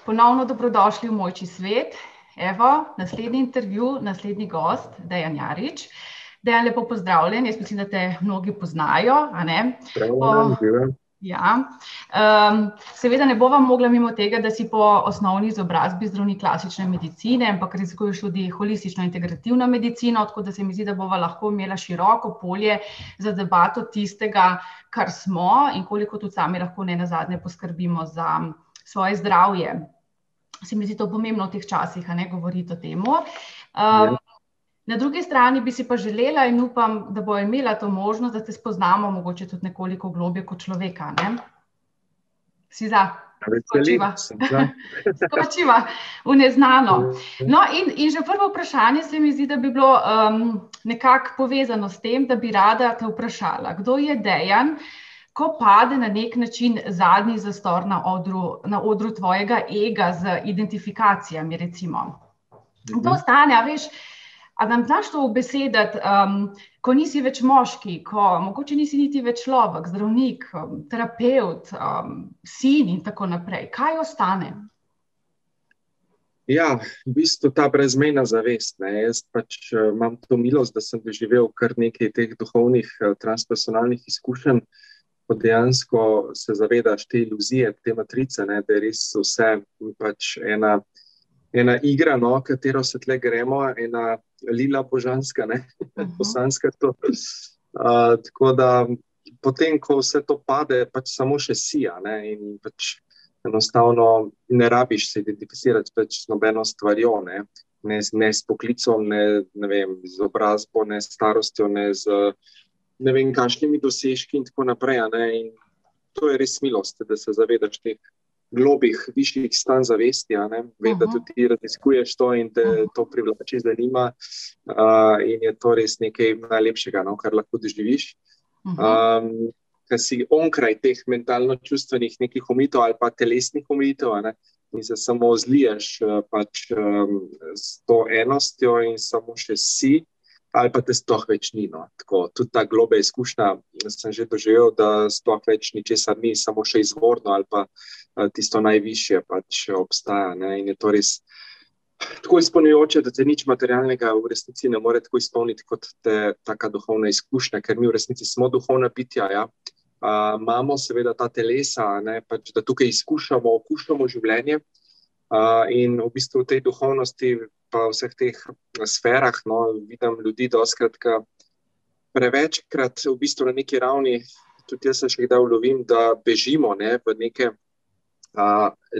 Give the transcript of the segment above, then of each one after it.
Ponovno dobrodošli v Mojči svet. Evo, naslednji intervju, naslednji gost, Dejan Jarič. Dejan, lepo pozdravljen, jaz mislim, da te mnogi poznajo, a ne? Ja. Seveda ne bova mogla mimo tega, da si po osnovni izobrazbi zdravnik klasične medicine, ampak raziskuješ tudi holistično integrativno medicino, tako da se mi zdi, da bova lahko imela široko polje za debato tistega, kar smo in koliko tudi sami lahko nenazadnje poskrbimo za svoje zdravje. Se mi zdi to pomembno v teh časih, a ne, govoriti o temu. Na drugi strani bi si pa želela in upam, da bo imela to možnost, da te spoznamo mogoče tudi nekoliko globje kot človeka, ne? Si za? Skočiva v neznano. No, in že prvo vprašanje se mi zdi, da bi bilo nekako povezano s tem, da bi rada te vprašala, kdo je Dejan, ko pade na nek način zadnji zastor na odru tvojega ega z identifikacijami, recimo. To stane, a veš, a nam znaš to ubesediti, ko nisi več moški, ko mogoče nisi niti več človek, zdravnik, terapevt, sin in tako naprej. Kaj ostane? Ja, v bistvu ta brezmejna zavest, ne. Jaz pač imam to milost, da sem doživel kar nekaj teh duhovnih transpersonalnih izkušenj, ko dejansko se zavedaš te iluzije, te matrice, ne, da je res vse pač ena igra, no, katero se tle gremo, ena lila božanska, ne, bosanska to. Tako da potem, ko vse to pade, pač samo še sija, ne, in pač enostavno ne rabiš se identificirati pač z nobeno stvarjo, ne s poklicom, ne vem, z izobrazbo, ne s starostjo, ne z ne vem kakšnimi dosežki in tako naprej, ne, in to je res milost, da se zavedaš teh globih, višjih stanj zavesti, ne, vem, da tudi ti raziskuješ to in te to privlači, zanima, in je to res nekaj najlepšega, no, kar lahko doživiš. Ker si onkraj teh mentalno-čustvenih nekih omejitev ali pa telesnih omejitev, ne, in se samo zliješ pač s to enostjo in samo še si, ali pa te sploh več ni, no. Tako, tudi ta globa izkušnja sem že doživel, da sploh več ničesar ni, samo še izvorno ali pa tisto najvišje pač obstaja, ne, in je to res tako izpolnjujoče, da te nič materialnega v resnici ne more tako izpolniti kot taka duhovna izkušnja, ker mi v resnici smo duhovna bitja, ja. Imamo seveda ta telesa, ne, pač da tukaj okušamo življenje, in v bistvu v tej duhovnosti pa v vseh teh sferah, no, vidim ljudi dostikrat, prevečkrat v bistvu na neki ravni, tudi jaz se še kdaj ulovim, da bežimo, ne, v neke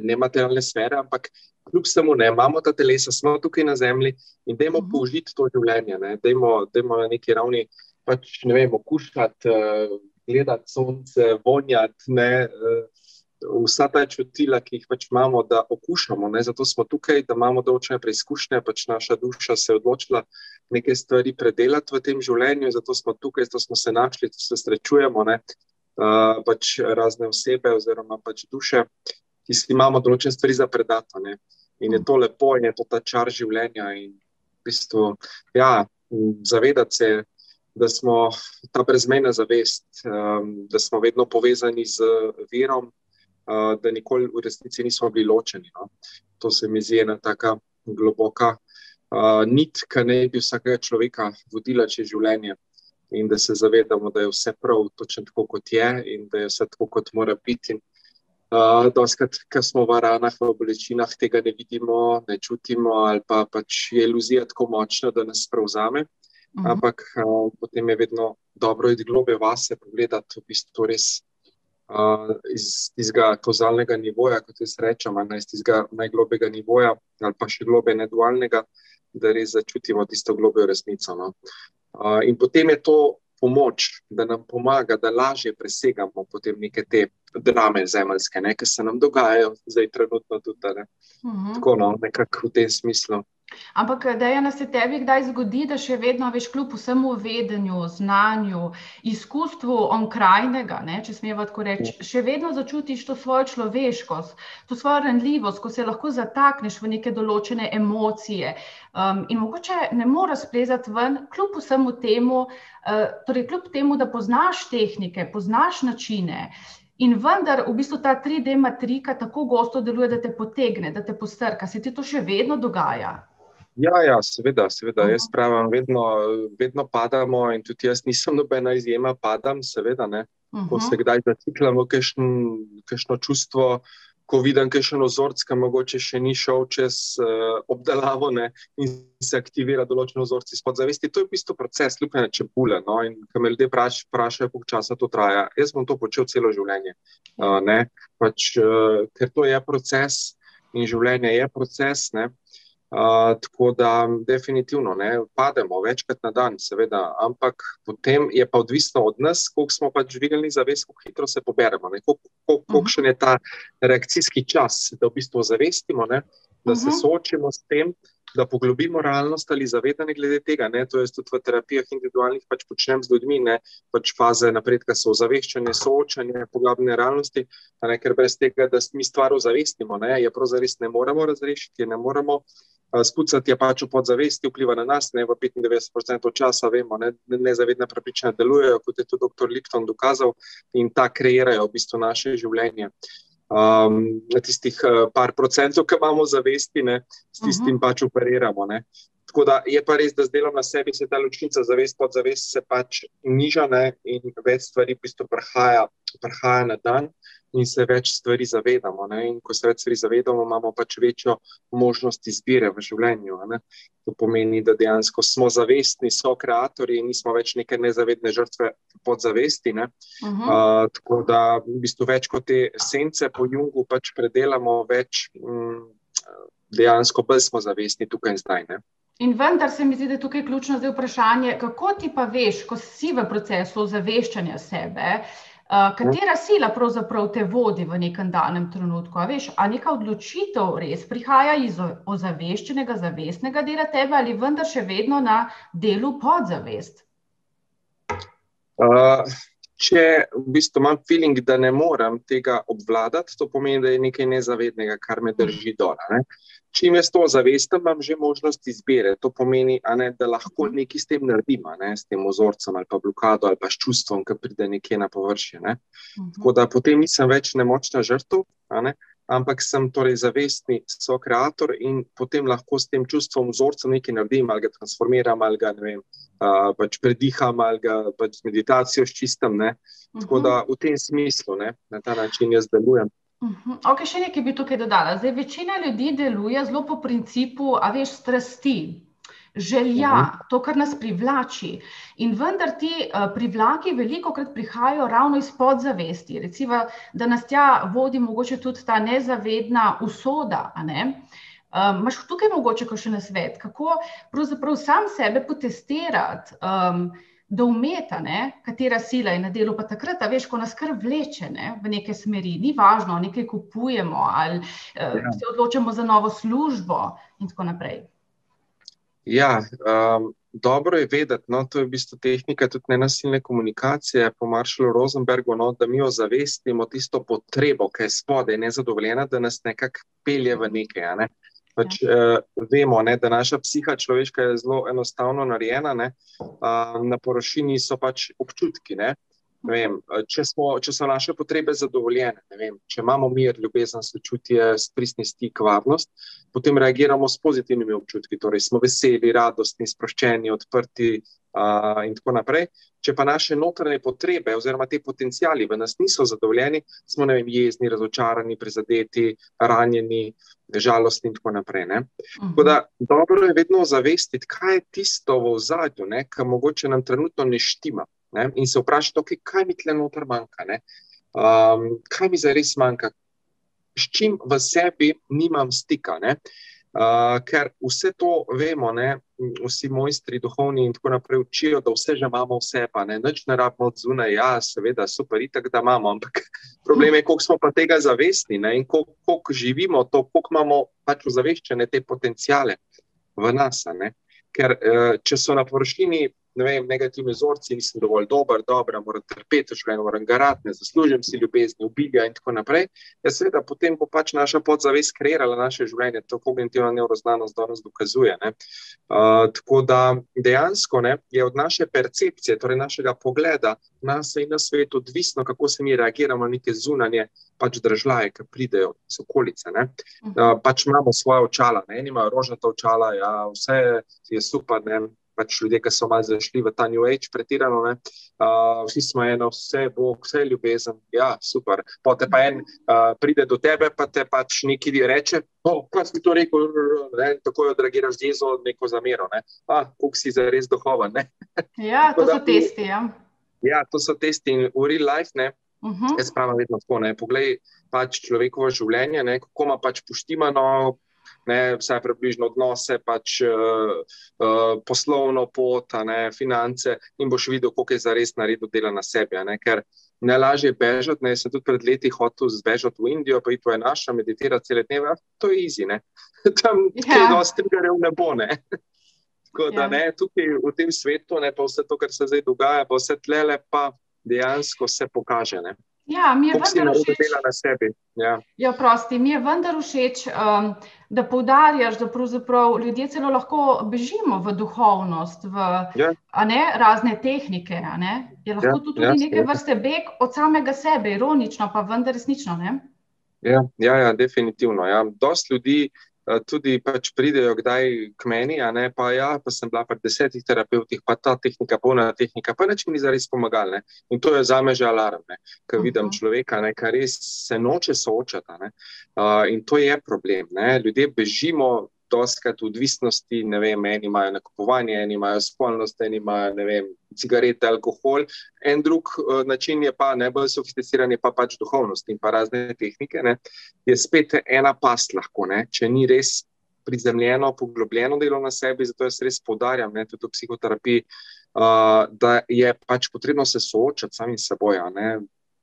nematerialne sfere, ampak kljub vsemu, ne, imamo ta telesa, smo tukaj na zemlji in dajmo použiti to življenje, ne, dajmo na neki ravni pač, ne vem, okušati, gledati sonce, vonjati, ne, vsa ta čutila, ki jih pač imamo, da okušamo, ne, zato smo tukaj, da imamo določene preizkušnje, pač naša duša se je odločila neke stvari predelati v tem življenju, zato smo tukaj, zato smo se našli, zato se srečujemo, ne, pač razne osebe oziroma pač duše, ki si imamo določene stvari za predati, ne, in je to lepo in je to ta čar življenja in v bistvu, ja, zavedati se, da smo ta brezmejna zavest, da smo vedno povezani z virom, da nikoli v resnici nismo bili ločeni, no. To se mi zdi ena taka globoka nit, ki naj bi vsakega človeka vodila čez življenje in da se zavedamo, da je vse prav točno tako, kot je in da je vse tako, kot mora biti. Dostikrat, ko smo v ranah, v bolečinah, tega ne vidimo, ne čutimo ali pa pač je iluzija tako močna, da nas prevzame, ampak potem je vedno dobro iti globlje vase, pogledati v bistvu res iz tistega kozalnega nivoja, kot jaz rečem, iz tistega najglobjega nivoja ali pa še globje nedualnega, da res začutimo tisto globjo resnico, no. In potem je to pomoč, da nam pomaga, da lažje presegamo potem neke te drame zemeljske, ne, ki se nam dogajajo zdaj trenutno tudi, ne. Tako, no, nekako v tem smislu. Ampak, Dejana, se tebi kdaj zgodi, da še vedno, veš, kljub vsemu vedenju, znanju, izkustvu onkrajnega, ne, če smeva tako reči, še vedno začutiš to svojo človeškost, to svojo ranljivost, ko se lahko zatakneš v neke določene emocije, in mogoče ne moreš splezati ven, kljub vsemu temu, torej kljub temu, da poznaš tehnike, poznaš načine, In vendar v bistvu ta 3D matrika tako gosto deluje, da te potegne, da te postrka. Se ti to še vedno dogaja? Ja, seveda. Jaz pravim, vedno padamo in tudi jaz nisem nobena izjema, padam, seveda, ne. Ko se kdaj zaciklam v kakšno čustvo, ko vidim kakšen vzorec, ki mogoče še ni šel čez obdelavo, ne, in se aktivira določen vzorec iz podzavesti. To je v bistvu proces lupljene čebule, no, in ko me ljudje vprašajo, koliko časa to traja. Jaz bom to počel celo življenje, ne, ker to je proces in življenje je proces, ne. Tako da definitivno ne, pademo večkrat na dan, seveda, ampak potem je pa odvisno od nas, koliko smo pač dvignili zavest, koliko hitro se poberemo, ne, kolikšen je ta reakcijski čas, da v bistvu zavestimo, ne, da se soočimo s tem, da poglobimo realnost ali zavedanje glede tega, ne, to jaz tudi v terapijah individualnih pač počnem z ljudmi, ne, pač faze napredka so ozaveščanje, soočanje, poglabljanje realnosti, ne, ker brez tega, da mi stvar ozavestimo, ne, je pravzaprav ne moremo razrešiti, ne moremo spucati, je pač v podzavesti, vpliva na nas, ne, v 95% časa vemo, ne, nezavedna prepričanja delujejo, kot je tudi dr. Lipton dokazal, in ta kreirajo v bistvu naše življenje. Na tistih par procentov, ki imamo zavesti, ne, s tistim pač operiramo, ne. Tako da je pa res, da z delom na sebi se ta ločnica zavest, podzavest se pač niža, ne, in več stvari v bistvu prihaja na dan in se več stvari zavedamo, ne, in ko se več stvari zavedamo, imamo pač večjo možnost izbire v življenju, ne. To pomeni, da dejansko smo zavestni, so kreatorji in nismo več neke nezavedne žrtve podzavesti, ne. Tako da v bistvu več kot te esence po Jungu pač predelamo, več dejansko bolj smo zavestni tukaj in zdaj, ne. In vendar se mi zdi, da je tukaj ključno zdaj vprašanje, kako ti pa veš, ko si v procesu ozaveščanja sebe, katera sila pravzaprav te vodi v nekem danem trenutku? A veš, a neka odločitev res prihaja iz ozaveščenega, zavestnega dela tebe ali vendar še vedno na delu podzavest? Če v bistvu imam feeling, da ne morem tega obvladati, to pomeni, da je nekaj nezavednega, kar me drži dol, ne. Čim jaz to zavestim, imam že možnost izbire. To pomeni, da lahko nekaj s tem naredim, s tem vzorcem ali pa blokado ali pa s čustvom, ki pride nekje na površje, ne. Tako da potem nisem več nemočna žrtev, ampak sem torej zavestni sokreator in potem lahko s tem čustvom vzorcem nekaj naredim, ali ga transformiram, ali ga, ne vem, pač prediham, ali ga pač z meditacijo sčistim, ne. Tako da v tem smislu, ne, na ta način jaz delujem. Ok, še nekaj bi tukaj dodala. Zdaj, večina ljudi deluje zelo po principu, a veš, strasti, želja, to, kar nas privlači. In vendar ti privlaki velikokrat prihajajo ravno iz podzavesti. Recimo, da nas tja vodi mogoče tudi ta nezavedna usoda, a ne? Imaš tukaj mogoče kakšen nasvet, kako pravzaprav sam sebe potestirati, doumeta, ne, katera sila je na delu, pa takrat, a veš, ko nas kar vleče, ne, v neke smeri, ni važno, nekaj kupujemo ali se odločamo za novo službo in tako naprej. Ja, dobro je vedeti, no, to je v bistvu tehnika tudi nenasilne komunikacije po Marshallu Rosenbergu, no, da mi ozavestimo tisto potrebo, ki je spodaj nezadovoljena, da nas nekako pelje v nekaj, a ne. Pač vemo, ne, da naša psiha človeška je zelo enostavno narejena, ne, na površini so pač občutki, ne. Ne vem, če so naše potrebe zadovoljene, ne vem, če imamo mir, ljubezen, sočutje, pristni stik, varnost, potem reagiramo s pozitivnimi občutki, torej smo veseli, radostni, sproščeni, odprti in tako naprej. Če pa naše notranje potrebe oziroma te potenciali v nas niso zadovoljeni, smo, ne vem, jezni, razočarani, prizadeti, ranjeni, žalostni in tako naprej, ne. Tako da dobro je vedno ozavestiti, kaj je tisto v ozadju, ne, kar mogoče nam trenutno ne štima, ne, in se vprašati, okay, kaj mi tle noter manjka, ne. Kaj mi zdaj res manjka, s čim v sebi nimam stika, ne. Ker vse to vemo, ne, vsi mojstri duhovni in tako naprej učijo, da vse že imamo vse, pa ne, nič ne rabimo od zunaj, ja, seveda, super, itak, da imamo, ampak problem je, koliko smo pa tega zavestni, ne, in koliko živimo to, koliko imamo pač ozaveščene te potenciale v nas, ne. Ker če so na površini ne vem, negativni vzorci, nisem dovolj dober, moram trpeti, moram garati, ne zaslužim si ljubezni, ubiga in tako naprej. Ja, seveda, potem bo pač naša podzavest kreirala naše življenje, to kognitivna nevroznanost danes dokazuje. Tako da dejansko je od naše percepcije, torej našega pogleda na se in na svet odvisno, kako se mi reagiramo na neke zunanje pač držljaje, ki pridejo iz okolice. Pač imamo svoje očala, eni imajo rožnata očala, ja, vse je super, pač ljudje, ki so malo zašli v ta New Age pretirano, vsi smo eno, vse Bog, vse ljubezen, ja, super. Potem pa pride do tebe, pa te pač neki reče, kaj si to rekel, tako jo odreagiraš z jezo, neko zamero, koliko si zares duhoven. Ja, to so testi, ja. Ja, to so testi in v real life, jaz pravim vedno tako, poglej pač človekovo življenje, kako ima pač poštimano, vsaj približno odnose, pač poslovno pot, finance in boš videl, koliko je zares naredil dela na sebi, ker najlažje bežati, jaz sem tudi pred leti hotel zbežati v Indijo, pa iti v naša, meditirati cele dneve, to je easy, tam kaj dosti triggerjev ne bo, Tako da tukaj v tem svetu, pa vse to, kar se zdaj dogaja, pa vse tlele, pa dejansko se pokaže, Ja, mi je vendar všeč, dela na sebi. Ja, prosti, mi je vendar všeč, da poudarjaš, da pravzaprav ljudje celo lahko bežimo v duhovnost, v razne tehnike, Je lahko to tudi neke vrste beg od samega sebe, ironično, pa vendar resnično, Ja, definitivno, Dosti ljudi tudi pač pridejo kdaj k meni, pa sem bila pri 10 terapevtih, pa ta tehnika, polna tehnika, pa nič mi ni zares pomagala, In to je zame že alarm, ker vidim človeka, ki res se noče soočati, in to je problem, Ljudje bežimo dostikrat v odvisnosti, eni imajo nakupovanje, eni imajo spolnost, eni imajo, cigarete, alkohol, en drug način je pa, bolj sofisticiran je pa pač duhovnost in pa razne tehnike, je spet ena past lahko, če ni res prizemljeno, poglobljeno delo na sebi, zato jaz res poudarjam, tudi v psihoterapiji, da je pač potrebno se soočati samim seboj,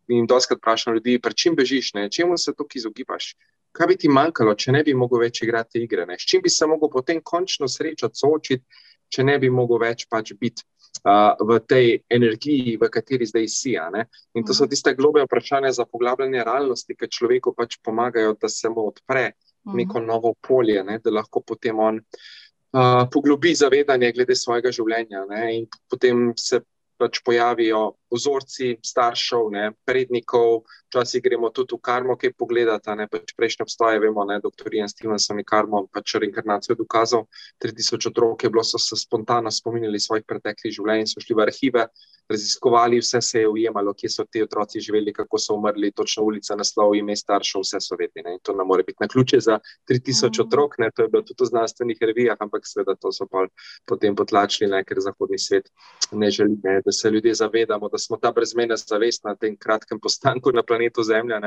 in dostikrat vprašam ljudi, pri čem bežiš, čemu se tukaj izogibaš? Kaj bi ti manjkalo, če ne bi mogel več igrati igre? S čim bi se mogel potem končno srečati, soočiti, če ne bi mogel več pač biti v tej energiji, v kateri zdaj si? In to so tiste globlje vprašanja za poglabljanje realnosti, ki človeku pač pomagajo, da se mu odpre neko novo polje, da lahko potem on poglobi zavedanje glede svojega življenja, in potem se pač pojavijo vzorci staršev, prednikov, včasih gremo tudi v karmo kaj pogledati, pač prejšnje obstoje, vemo, dr. Ian Stevenson je karmo, pač reinkarnacijo dokazal, 3000 otrok je bilo, so se spontano spominjali svojih preteklih življenj, so šli v arhive, raziskovali, vse se je ujemalo, kje so ti otroci živeli, kako so umrli, točno ulica, naslov, ime staršev, vse so vedeli, in to ne more biti naključje za 3000 otrok, to je bilo tudi v znanstvenih revijah, ampak seveda to so potem potlačili, ker zahodni svet ne želi, da se ljudje zavedamo, da smo ta brezmejna zavest na tem kratkem postanku na planetu Zemlja,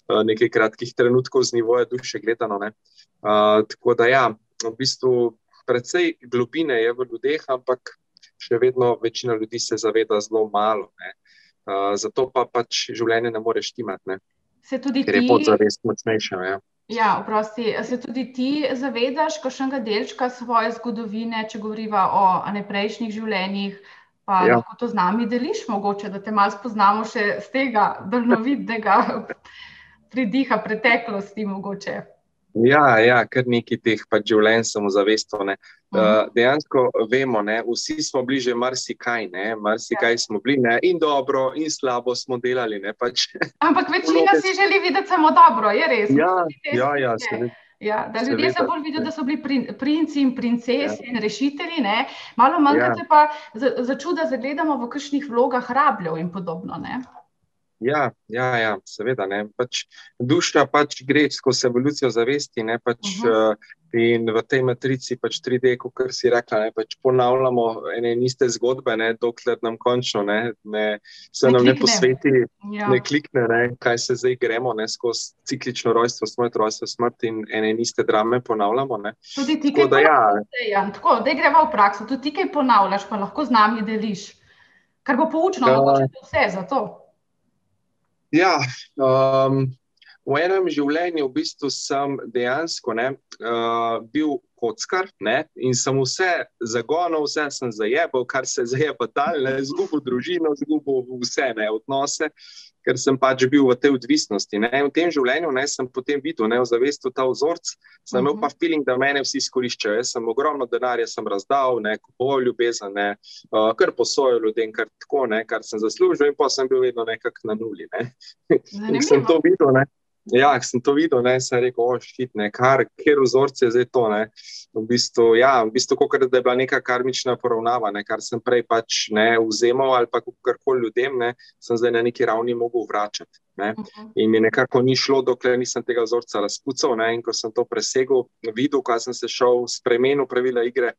nekaj kratkih trenutkov z nivoja duše gledano. Tako da v bistvu precej globine je v ljudeh, ampak še vedno večina ljudi se zaveda zelo malo. Zato pa pač življenje ne more štimati, ker je podzavest močnejša. Ja, oprosti, se tudi ti zavedaš kakšnega delčka svoje zgodovine, če govoriva o prejšnjih življenjih, pa lahko to z nami deliš mogoče, da te malo spoznamo še z tega daljnovidnega pridiha preteklosti mogoče. Ja, kar nekaj teh pač življenj samozavestov. Dejansko vemo, vsi smo bili že marsikaj, marsikaj smo bili, in dobro, in slabo smo delali. Ampak večina si želi videti samo dobro, je res? Ja, seveda. Ja, da ljudje se bolj vidijo, da so bili princi in princese in rešitelji, malo manj se pa za čuda zagledamo v kakšnih vlogah rabljev in podobno, Ja, seveda, pač duša pač gre skozi evolucijo zavesti, in v tej matrici pač 3D, kakor si rekla, pač ponavljamo ene in iste zgodbe, dokler nam končno se nam ne posveti, ne klikne, kaj se zdaj gremo, skozi ciklično rojstvo, smrt in ene in iste drame ponavljamo. Tudi ti kaj ponavljaš, tako, da greva v prakso, tudi ti kaj ponavljaš, pa lahko z nami deliš, kar bo poučno mogoče vse za to. Ja, v enem življenju v bistvu sem dejansko bil kockar, in sem vse zagonil, vse sem zajebal, kar se zajeba dal, zgubil družino, zgubil vse, odnose, ker sem pač bil v tej odvisnosti. V tem življenju sem potem videl, v zavestu ta vzorc, sem imel pa feeling, da mene vsi izkoriščajo. Jaz sem ogromno denarja sem razdal, kupoval ljubezen, kar posojal ljudem, kar tako, kar sem zaslužil, in pa sem bil vedno nekako na nuli. In sem to videl, sem to videl, sem rekel, šit, kjer vzorc je zdaj to, v bistvu, kakor da je bila neka karmična poravnava, kar sem prej pač vzemal ali pa karkoli ljudem, sem zdaj na neki ravni mogel vračati. In mi nekako ni šlo, dokler nisem tega vzorca razpucal, in ko sem to presegel, videl, ko sem se šel spremenil pravila igre,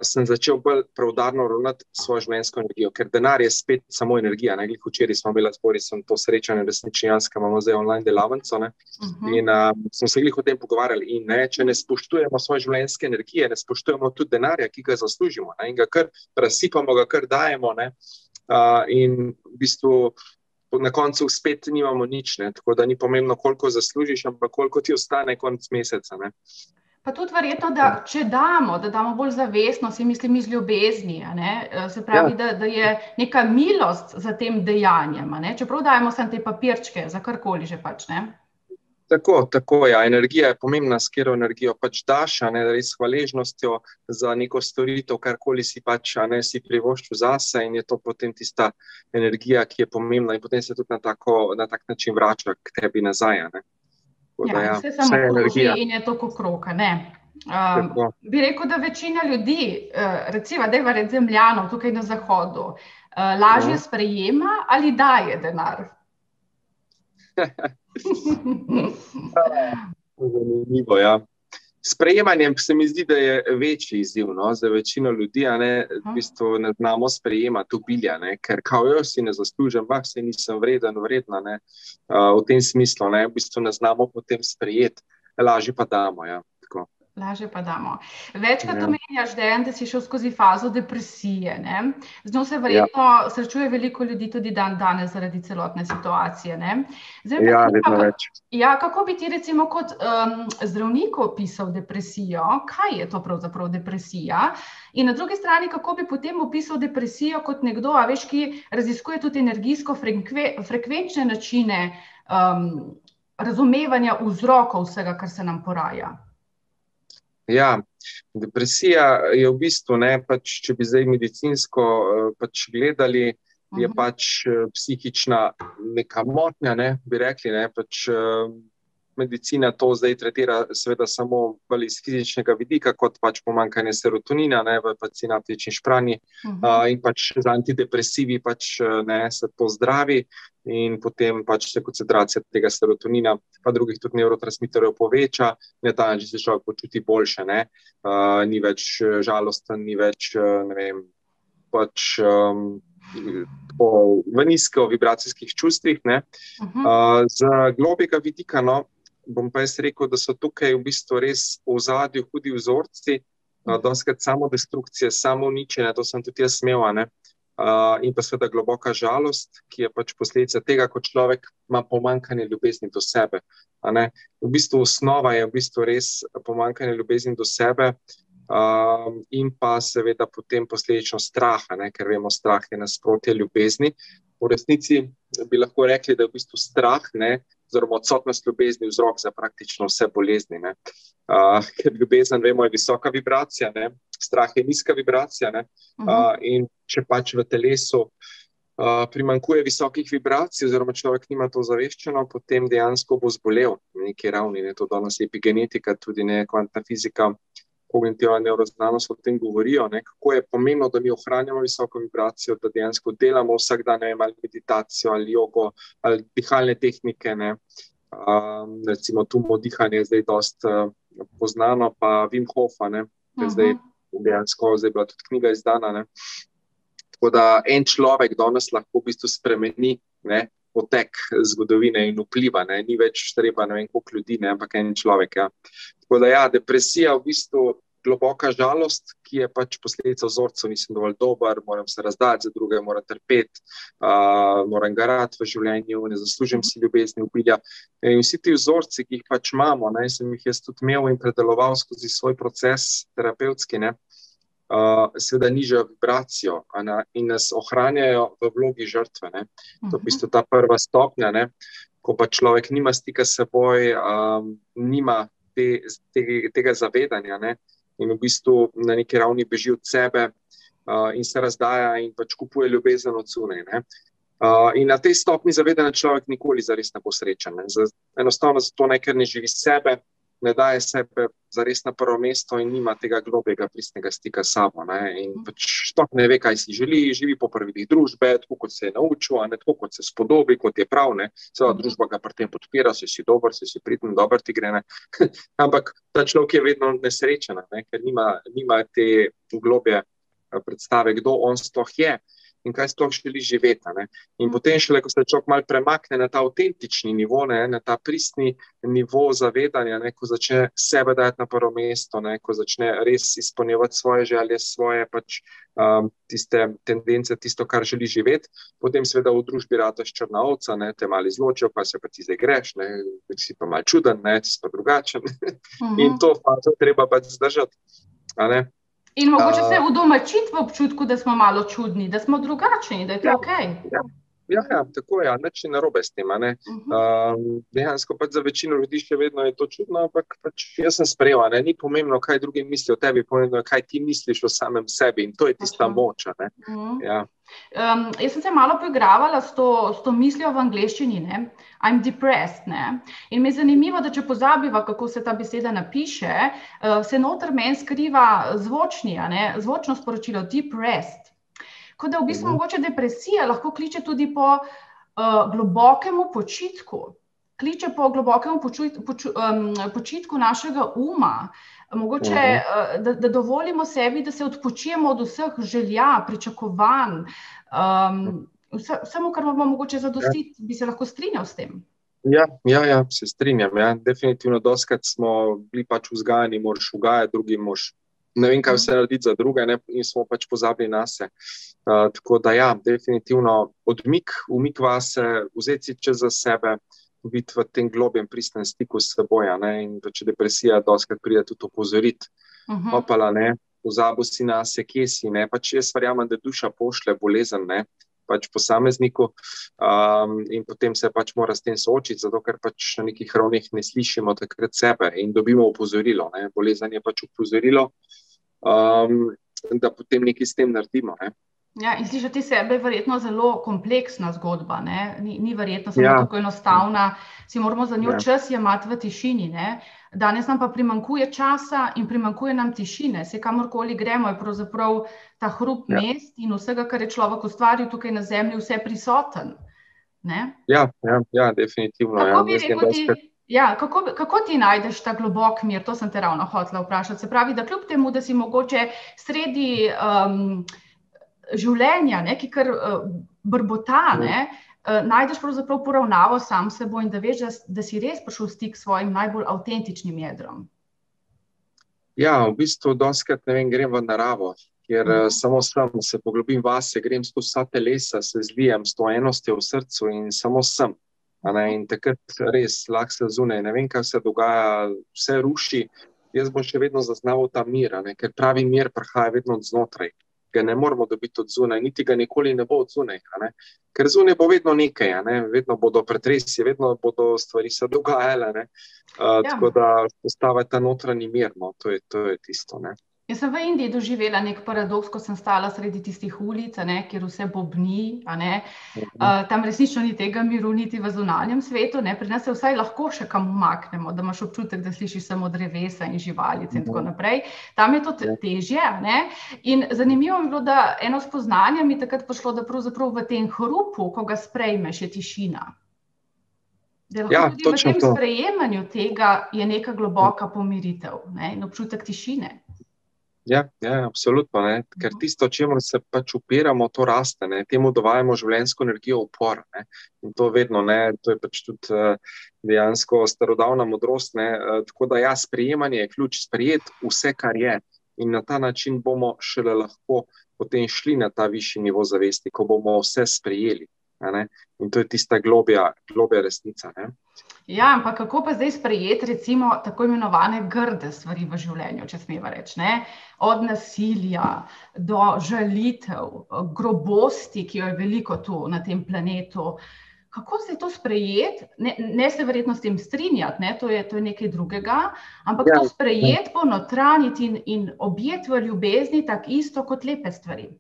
sem začel bolj preudarno ravnati svojo življenjsko energijo, ker denar je spet samo energija. Glih včeraj smo imeli zbori, sem to srečanje resničnjanska, imamo zdaj online delavnico, in smo se glih o tem pogovarjali. In če ne spoštujemo svoje življenjske energije, ne spoštujemo tudi denarja, ki ga zaslužimo, in ga kar razsipamo, ga kar dajemo, in v bistvu na koncu spet nimamo nič, tako da ni pomembno, koliko zaslužiš, ampak koliko ti ostane konec meseca. Pa tudi verjetno, da če damo, da damo bolj zavestno, si mislim iz ljubezni, se pravi, da je neka milost za tem dejanjem, čeprav dajemo samo te papirčke, za karkoli že pač, Tako, energija je pomembna, s katero energijo pač daš, res hvaležnostjo za neko storitev, karkoli si pač, si privoščil zase, in je to potem tista energija, ki je pomembna, in potem se tudi na tak način vrača k tebi nazaj, Vse samo kroži in je to kot krog, bi rekel, da večina ljudi, recimo Zemljanov tukaj na zahodu, lažje sprejema ali daje denar? Zanimivo, Sprejemanjem se mi zdi, da je večji izziv, za večino ljudi, v bistvu ne znamo sprejemati obilja, ker kao jaz si ne zaslužim, se nisem vredna, v tem smislu, v bistvu ne znamo potem sprejeti, lažje pa damo, tako. Lažje pa damo. Večkrat omenjaš, Dejan, da si šel skozi fazo depresije, Z njo se verjetno srečuje veliko ljudi tudi danes zaradi celotne situacije, vedno več. Kako bi ti recimo kot zdravnik opisal depresijo? Kaj je to pravzaprav depresija? In na drugi strani, kako bi potem opisal depresijo kot nekdo, ki raziskuje tudi energijsko frekvenčne načine razumevanja vzrokov vsega, kar se nam poraja? Depresija je v bistvu, če bi zdaj medicinsko gledali, je pač psihična neka motnja, bi rekli, medicina to zdaj tretira seveda samo bolj iz fizičnega vidika, kot pač pomanjkanje serotonina v sinaptični špranji, in pač z antidepresivi se to zdravi, in potem pač se koncentracija tega serotonina pa drugih tudi nevrotransmiterjev poveča, na ta način se človek počuti boljše, ni več žalosten, ni več, v nizko vibracijskih čustvih, Z globjega vidika, bom pa jaz rekel, da so tukaj v bistvu res v ozadju hudi vzorci, dostikrat samodestrukcije, samouničenja, to sem tudi jaz imel, in pa seveda globoka žalost, ki je pač posledica tega, ko človek ima pomanjkanje ljubezni do sebe. V bistvu osnova je v bistvu res pomanjkanje ljubezni do sebe, in pa seveda potem posledično strah, ker vemo, strah je nasprotje ljubezni. V resnici bi lahko rekli, da je v bistvu strah, oziroma odsotnost ljubezni vzrok za praktično vse bolezni. Ker ljubezen, vemo, je visoka vibracija, strah je nizka vibracija, in če pač v telesu primanjkuje visokih vibracij, oziroma človek nima to zaveščeno, potem dejansko bo zbolel na neki ravni. To danes epigenetika, tudi kvantna fizika, kognitivna nevroznanost o tem govorijo, kako je pomembno, da mi ohranjamo visoko vibracijo, da dejansko delamo vsak dan, ali meditacijo, ali jogo, ali dihalne tehnike, recimo tumo dihanje je zdaj dosti poznano, pa Wim Hof, ki je zdaj dejansko bila tudi knjiga izdana. Tako da en človek danes lahko v bistvu spremeni potek zgodovine in vpliva, ni več treba ne vem koliko ljudi, ampak en človek. Tako da depresija v bistvu globoka žalost, ki je pač posledica vzorcev, nisem dovolj dober, moram se razdati za druge, moram trpeti, moram garati v življenju, ne zaslužim si ljubezni, obilja. In vsi ti vzorci, ki jih pač imamo, ne, sem jih jaz tudi imel in predeloval skozi svoj proces terapevtski, ne, seveda nižajo vibracijo in nas ohranjajo v vlogi žrtve. Ne. To je v bistvu ta prva stopnja, ne, ko pa človek nima stika s seboj, nima tega zavedanja, ne, in v bistvu na neki ravni beži od sebe in se razdaja in pač kupuje ljubezen od zunaj, ne. In na tej stopni zavedanja človek nikoli zares ne bo srečen. Ne. Enostavno zato ne, ker ne živi sebe, ne daje sebe zares na prvo mesto in nima tega globjega pristnega stika s sabo. Ne. In pač sploh ne ve, kaj si želi, živi po pravilih družbe, tako kot se je naučil, ne, tako kot se spodobi, kot je prav. Ne. Seveda družba ga pri tem podpira, si dober, si priden, dober ti gre. Ne. Ampak ta človek je vedno nesrečen, ne, ker nima te globje predstave, kdo on sploh je in kaj sploh želi živeti. Ne. In potem šele, ko se človek malo premakne na ta avtentični nivo, ne, na ta pristni nivo zavedanja, ne, ko začne sebe dati na prvo mesto, ne, ko začne res izpolnjevati svoje želje, svoje pač tiste tendence, tisto, kar želi živeti, potem seveda v družbi rataš črna ovca, ne, te malo izločijo, pa se pa ti zdaj greš, ne, si pa malo čuden, ne, ti si pa drugačen. In to fazo treba pač zdržati, a ne. In mogoče se udomačiti v občutku, da smo malo čudni, da smo drugačni, da je to okej. Ja, tako je, nič ni narobe s tem, ne. Dejansko pač za večino ljudi še vedno je to čudno, ampak pač jaz sem sprejel, ne, ni pomembno, kaj drugi mislijo o tebi, pomembno je, kaj ti misliš o samem sebi in to je tista moč, ne. Ja. Jaz sem se malo poigravala s to mislijo v angleščini, ne, I'm depressed, ne, in mi je zanimivo, da če pozabiva, kako se ta beseda napiše, se noter meni skriva zvočno sporočilo, depressed. Kot da v bistvu mogoče depresija lahko kliče tudi po globokemu počitku, kliče po globokemu počitku našega uma, mogoče, da dovolimo sebi, da se odpočijemo od vseh želja, pričakovanj, vsemu, kar bomo mogoče zadostiti, bi se lahko strinjal s tem. Ja, se strinjam, ja. Definitivno dostikrat smo bili pač vzgajani, moraš ugajati drugim, moraš ne vem, kaj vse narediti za druge, ne, in smo pač pozabili nase. Tako da ja, definitivno umik vase, vzeti si čas za sebe, biti v tem globjem pristnem stiku s seboj, ne, in če depresija dostikrat pride tudi opozoriti, opala, ne, pozabil si nase, kje si, ne, pač jaz verjamem, da duša pošlje bolezen, ne, pač posamezniku, in potem se pač mora s tem soočiti, zato ker pač na nekih ravneh ne slišimo takrat sebe in dobimo opozorilo, ne, bolezen je pač opozorilo, da potem nekaj s tem naredimo, ne. Ja, in slišati sebe je verjetno zelo kompleksna zgodba, ne, ni verjetno samo tako enostavna, si moramo za njo čas jemati v tišini, ne. Danes nam pa primanjkuje časa in primanjkuje nam tišine, se kamorkoli gremo, je pravzaprav ta hrup mest in vsega, kar je človek ustvaril tukaj na zemlji, vse prisoten, ne. Ja, definitivno. Kako bi rekel kako ti najdeš ta globok mir, to sem te ravno hotela vprašati, se pravi, da kljub temu, da si mogoče sredi življenja, ne, ki kar brbota, ne, najdeš pravzaprav poravnavo sam s seboj in da veš, da si res prišel v stik s svojim najbolj avtentičnim jedrom. Ja, v bistvu dostikrat, ne vem, grem v naravo, kjer samo sem, se poglobim vase, grem skozi vsa telesa, se zlijem s to enostjo v srcu in samo sem. In takrat res lahko se zunaj, ne vem, kaj se dogaja, vse ruši, jaz bom še vedno zaznaval ta mir, ne, ker pravi mir prihaja vedno od znotraj. Ga ne moramo dobiti od zunaj, niti ga nikoli ne bo od zunaj, ne. Ker zunaj bo vedno nekaj, ne, vedno bodo pretresi, vedno bodo stvari se dogajale, ne. Tako da postavi ta notranji mir, no, to je tisto, ne. Jaz sem v Indiji doživela nek paradoks, ko sem stala sredi tistih ulic, kjer vse bobni, tam resnično ni tega miru niti v zunanjem svetu, ne, pri nas se vsaj lahko še kam umaknemo, da imaš občutek, da slišiš samo drevesa in živalice in tako naprej. Tam je to težje, ne, in zanimivo mi je bilo, da eno spoznanje mi takrat prišlo, da pravzaprav v tem hrupu, ko ga sprejmeš, je tišina. Da lahko tudi v tem sprejemanju tega je neka globoka pomiritev, ne, in občutek tišine. Ja, absolutno, ne, ker tisto, čemu se pač upiramo, to raste, ne, temu dovajamo življenjsko energijo upor, ne, in to vedno, ne, to je pač tudi dejansko starodavna modrost, ne, tako da ja, sprejemanje je ključ, sprejeti vse, kar je, in na ta način bomo šele lahko potem šli na ta višji nivo zavesti, ko bomo vse sprejeli. In to je tista globja resnica. Ne? Ja, ampak kako pa zdaj sprejeti recimo tako imenovane grde stvari v življenju, če smeva reči, ne? Od nasilja do žalitev, grobosti, ki jo je veliko tu na tem planetu. Kako se to sprejeti? Ne se verjetno s tem strinjati, ne? To je nekaj drugega, ampak to sprejeti, ponotraniti in objeti v ljubezni tak isto kot lepe stvari.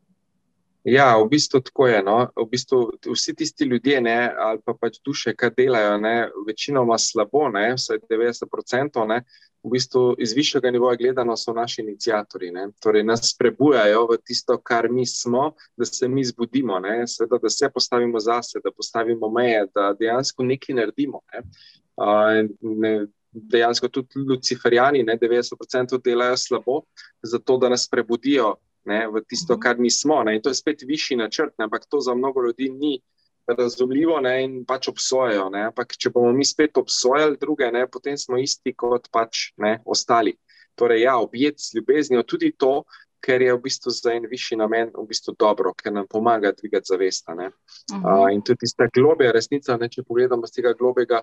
Ja, v bistvu tako je. No. V bistvu vsi tisti ljudje, ne, ali pa pač duše, ki delajo, ne, večinoma slabo, ne, vsaj 90%, ne, v bistvu iz višjega nivoja gledano so naši iniciatorji. Ne. Torej nas prebujajo v tisto, kar mi smo, da se mi zbudimo, ne, seveda, da se postavimo zase, da postavimo meje, da dejansko nekaj naredimo. Ne. Dejansko tudi luciferjani, ne, 90% delajo slabo, zato da nas prebudijo, ne, v tisto, kar mi smo. Ne. In to je spet višji načrt, ne, ampak to za mnogo ljudi ni razumljivo, ne, in pač obsojajo. Ne. Ampak če bomo mi spet obsojali druge, ne, potem smo isti kot pač, ne, ostali. Torej, ja, objeti z ljubeznijo tudi to, ker je v bistvu za en višji namen v bistvu dobro, ker nam pomaga dvigati zavest. Ne. In tudi tista globja resnica, ne, če pogledamo z tega globjega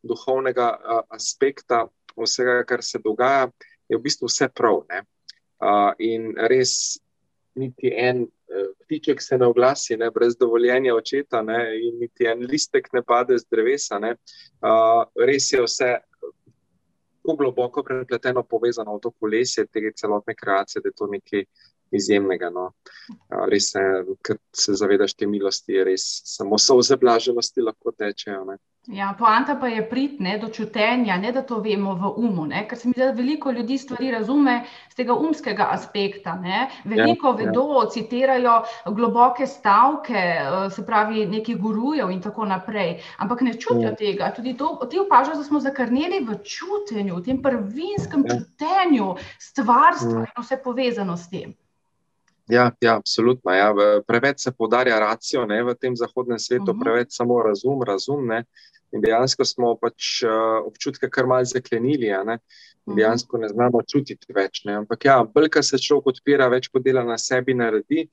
duhovnega aspekta vsega, kar se dogaja, je v bistvu vse prav. Ne. In res niti en ptiček se ne oglasi, ne, brez dovoljenja očeta, ne, in niti en listek ne pade z drevesa. Ne. Res je vse tako globoko prepleteno povezano v to kolesje tega celotne kreacije, da je to nekaj izjemnega. No. Res je, ker se zavedaš te milosti, je res samo solze blaženosti lahko tečejo. Ne. Ja, poanta pa je priti, ne, do čutenja, ne da to vemo v umu, ne, ker se mi zdi, da veliko ljudi stvari razume z tega umskega aspekta, ne, veliko vedo, citirajo globoke stavke, se pravi nekih gurujev in tako naprej, ampak ne čutijo tega, tudi to, ti opažaš, da smo zakrneli v čutenju, v tem prvinskem čutenju stvarstva in vse povezano s tem. Ja, absolutno. Ja. Preveč se poudarja racijo, ne, v tem zahodnem svetu, preveč samo razum, ne. In dejansko smo pač občutke kar malo zaklenili, ne. Dejansko ne znamo čutiti več. Ne. Ampak ja, bolj, ko se človek odpira, več kot dela na sebi naredi,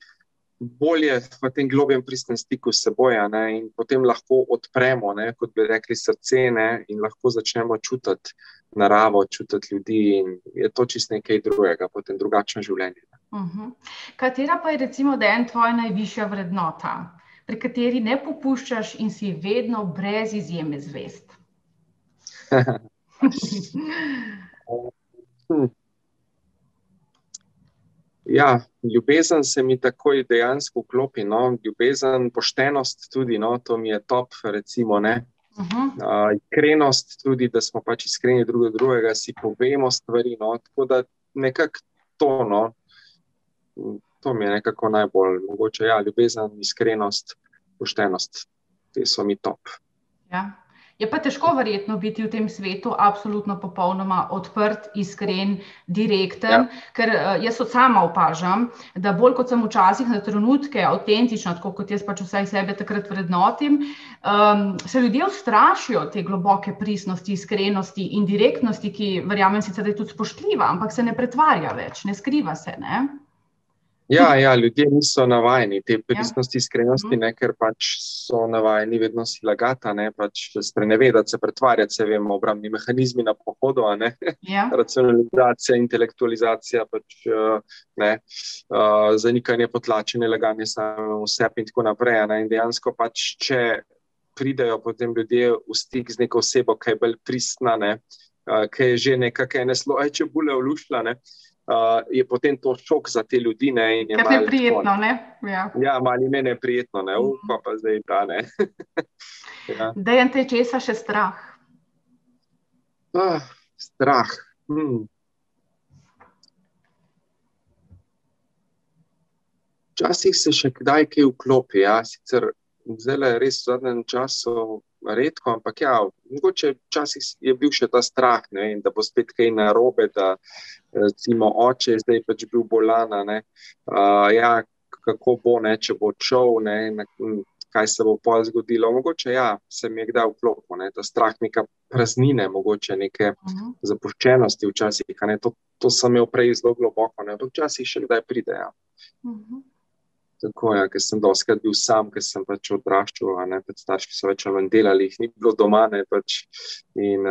bolje v tem globjem pristnem stiku s seboj, ne. In potem lahko odpremo, ne, kot bi rekli, srce, ne, in lahko začnemo čutiti naravo, čutiti ljudi in je to čisto nekaj drugega, potem drugačno življenje. Katera pa je recimo dan tvoja najvišja vrednota, pri kateri ne popuščaš in si vedno brez izjeme zvest? Ja, ljubezen se mi takoj dejansko vklopi, no. Ljubezen, poštenost tudi, no, to mi je top, recimo, ne. Iskrenost tudi, da smo pač iskreni drugega, si povemo stvari, no, tako da nekako to, no, to mi je nekako najbolj mogoče, ja, ljubezen, iskrenost, poštenost, te so mi top. Ja. Je pa težko verjetno biti v tem svetu absolutno popolnoma odprt, iskren, direkten, ker jaz od sama opažam, da bolj kot sem včasih na trenutke avtentična, tako kot jaz pač vsaj sebe takrat vrednotim, se ljudje ustrašijo te globoke pristnosti, iskrenosti in direktnosti, ki verjamem sicer, da je tudi spoštljiva, ampak se ne pretvarja več, ne skriva se, ne? Ja, ljudje niso navajeni te pristnosti, iskrenosti, ne, ker pač so navajeni vedno si lagati, ne, pač sprenevedati, se pretvarjati, se vemo, obrambni mehanizmi na pohodu, ne, racionalizacija, intelektualizacija, pač, ne, zanikanje, potlačenje, laganje samemu sebi in tako naprej, ne, in dejansko pač, če pridejo potem ljudje v stik z neko osebo, ki je bolj pristna, ne, ki je že nekako ene čebule olušla, ne, je potem to šok za te ljudi, ne, in je malo neprijetno, ne? Ja, malo meni je prijetno, ne, pa zdaj ta, ne. Dejan, te česa še strah? Strah. Včasih se še kdaj kaj vklopi, ja, sicer zdajle res v zadnjem času redko, ampak ja, mogoče včasih je bil še ta strah, ne, in da bo spet kaj narobe, da recimo oče je zdaj pač bil bolan, ne, ja, kako bo, ne, če bo odšel, ne, kaj se bo pol zgodilo. Mogoče se mi je kdaj vklopil, ta strah neka praznine, mogoče neke zapuščenosti včasih, to sem imel prej zelo globoko, ampak včasih še kdaj pride, Tako, ker sem dostikrat bil sam, ker sem pač odraščal, starši so več ali manj delali, jih ni bilo doma, in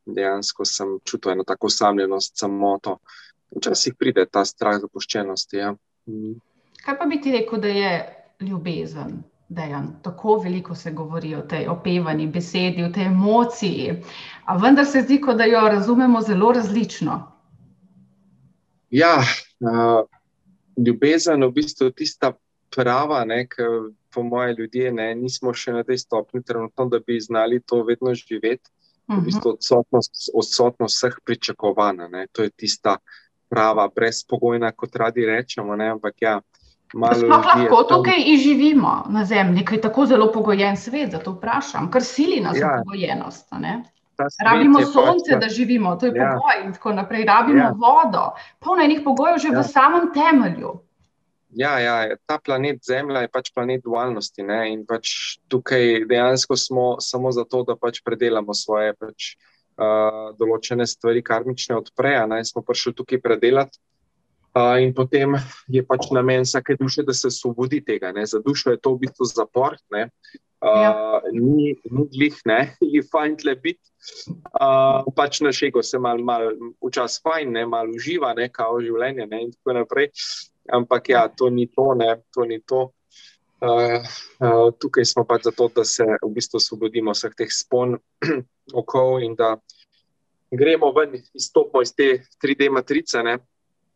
dejansko sem čutil eno tako osamljenost, samoto. Včasih pride ta strah zapuščenosti, Kaj pa bi ti rekel, da je ljubezen, Dejan? Tako veliko se govori o tej opevani besedi, o tej emociji, a vendar se zdi, kot da jo razumemo zelo različno. Ljubezen v bistvu tista prava, ker po moje ljudje nismo še na tej stopni trenutno, da bi znali to vedno živeti. V bistvu odsotnost vseh pričakovanj, to je tista prava, brezpogojna, kot radi rečemo, ampak malo sploh lahko tukaj živimo na zemlji, ker je tako zelo pogojen svet, zato vprašam, kar sili nas v pogojenost, Rabimo sonce, da živimo, to je pogoj in tako naprej. Rabimo vodo, polno enih pogojev že v samem temelju. Ta planet Zemlja je pač planet dualnosti, in pač tukaj dejansko smo samo zato, da pač predelamo svoje določene stvari karmične odprej, smo prišli tukaj predelati. In potem je pač namen vsake duše, da se osvobodi tega. Za dušo je to v bistvu zapor, ni glih, je fajn tle biti. Pač na šego se malo včasih fajn, malo uživa, kao življenje in tako naprej. Ampak to ni to, to ni to. Tukaj smo pač zato, da se v bistvu osvobodimo vseh teh spon, okov in da gremo ven, izstopimo iz te 3D matrice,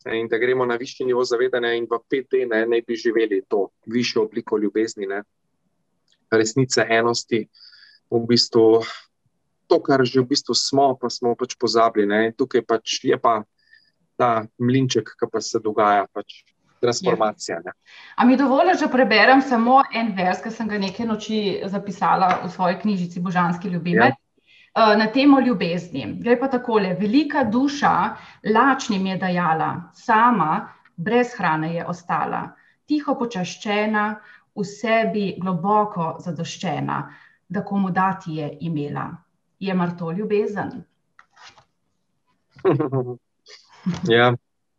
in da gremo na višji nivo zavedanja in v 5D naj bi živeli to višjo obliko ljubezni, resnice, enosti, v bistvu to, kar že v bistvu smo, pa smo pač pozabili, tukaj pač je pa ta mlinček, ki pa se dogaja, pač transformacija. A mi dovoliš, da preberem samo en vers, ki sem ga nekaj noči zapisala v svoji knjižici Božanski ljubimec, na temo ljubezni. Gre pa takole: velika duša lačnim je dajala, sama brez hrane je ostala, tiho počaščena, v sebi globoko zadoščena, da komu dati je imela. Je mar to ljubezen?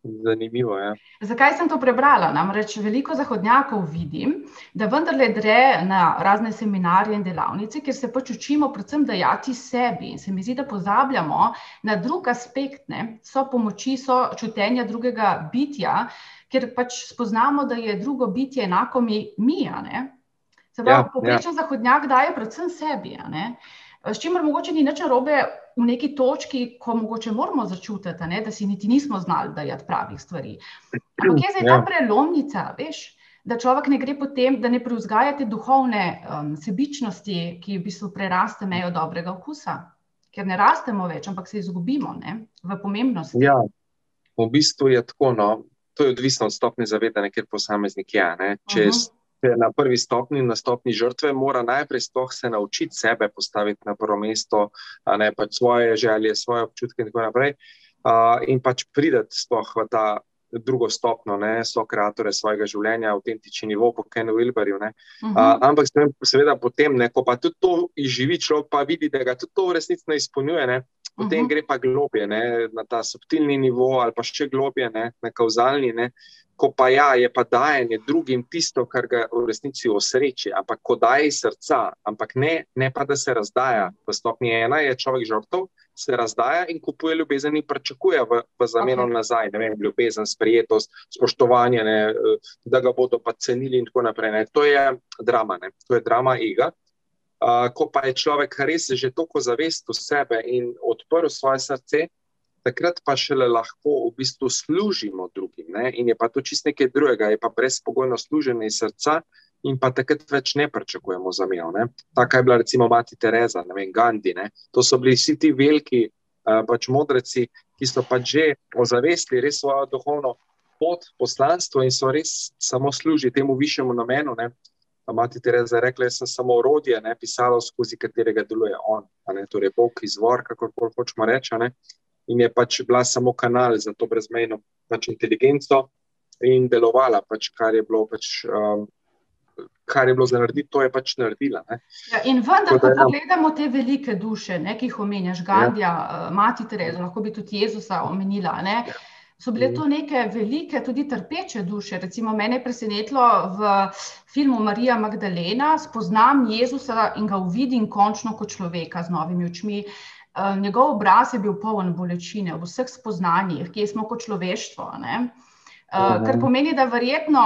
Zanimivo, Zakaj sem to prebrala? Namreč veliko zahodnjakov vidim, da vendarle gre na razne seminarje in delavnice, kjer se pač učimo predvsem dajati sebi. In se mi zdi, da pozabljamo na drug aspekt, so pomoči, so čutenja drugega bitja, ker pač spoznamo, da je drugo bitje enako mi, Se pravi, povprečen zahodnjak daje predvsem sebi, S čimer mogoče ni nič narobe v neki točki, ko mogoče moramo začutiti, da si niti nismo znali dajati pravih stvari. Ampak je zdaj ta prelomnica, veš, da človek ne gre potem, da ne prevzgaja te duhovne sebičnosti, ki v bistvu preraste mejo dobrega okusa. Ker ne rastemo več, ampak se izgubimo, v pomembnosti. V bistvu je tako, to je odvisno od stopnje zavedanja, kjer posameznik je, Če je na prvi stopni, na stopni žrtve, mora najprej sploh se naučiti sebe postaviti na prvo mesto, pač svoje želje, svoje občutke in tako naprej, in pač prideti sploh v ta drugo stopno, so kreatore svojega življenja, avtentični nivo po Kenu Wilberju, ampak seveda potem, ko pa tudi to izživi človek, pa vidi, da ga tudi to v resnici ne izpolnjuje, potem gre pa globje, na ta subtilni nivo ali pa še globje, na kauzalni, ko pa je pa dajanje drugim tisto, kar ga v resnici osreči, ampak ko daje iz srca, ampak ne pa, da se razdaja. V stopnji 1 je človek žrtev, se razdaja in kupuje ljubezen in pričakuje v zameno nazaj, ljubezen, sprejetost, spoštovanje, da ga bodo pa cenili in tako naprej. To je drama, to je drama ega. Ko pa je človek res že toliko zavest v sebe in odprl svoje srce, takrat pa šele lahko v bistvu služimo drugim, in je pa to čisto nekaj drugega, je pa brezpogojno služenje iz srca in pa takrat več ne pričakujemo zameno. Taka je bila recimo mati Tereza, Gandhi, to so bili vsi ti veliki pač modreci, ki so pač že ozavestili res svojo duhovno pot, poslanstvo in so res samo služili temu višjemu namenu. Mati Tereza je rekla, jaz sem samo orodje, pisalo, skozi katerega deluje on, torej Bog, izvor, kakorkoli hočemo reči, in je pač bila samo kanal za to brezmejno pač inteligenco in delovala, pač, kar je bilo pač kar je bilo za narediti, to je pač naredila. Ne. Ja, in vendar, Tako ko da, ja. pogledamo te velike duše, ne, ki jih omenjaš, Gandija, Mati Terezo, lahko bi tudi Jezusa omenila, ne, so bile to neke velike, tudi trpeče duše. Recimo, mene je presenetilo v filmu Marija Magdalena, spoznam Jezusa in ga uvidim končno kot človeka z novimi očmi. Njegov obraz je bil poln bolečine, v vseh spoznanjih, kje smo kot človeštvo, ne. Kar pomeni, da verjetno,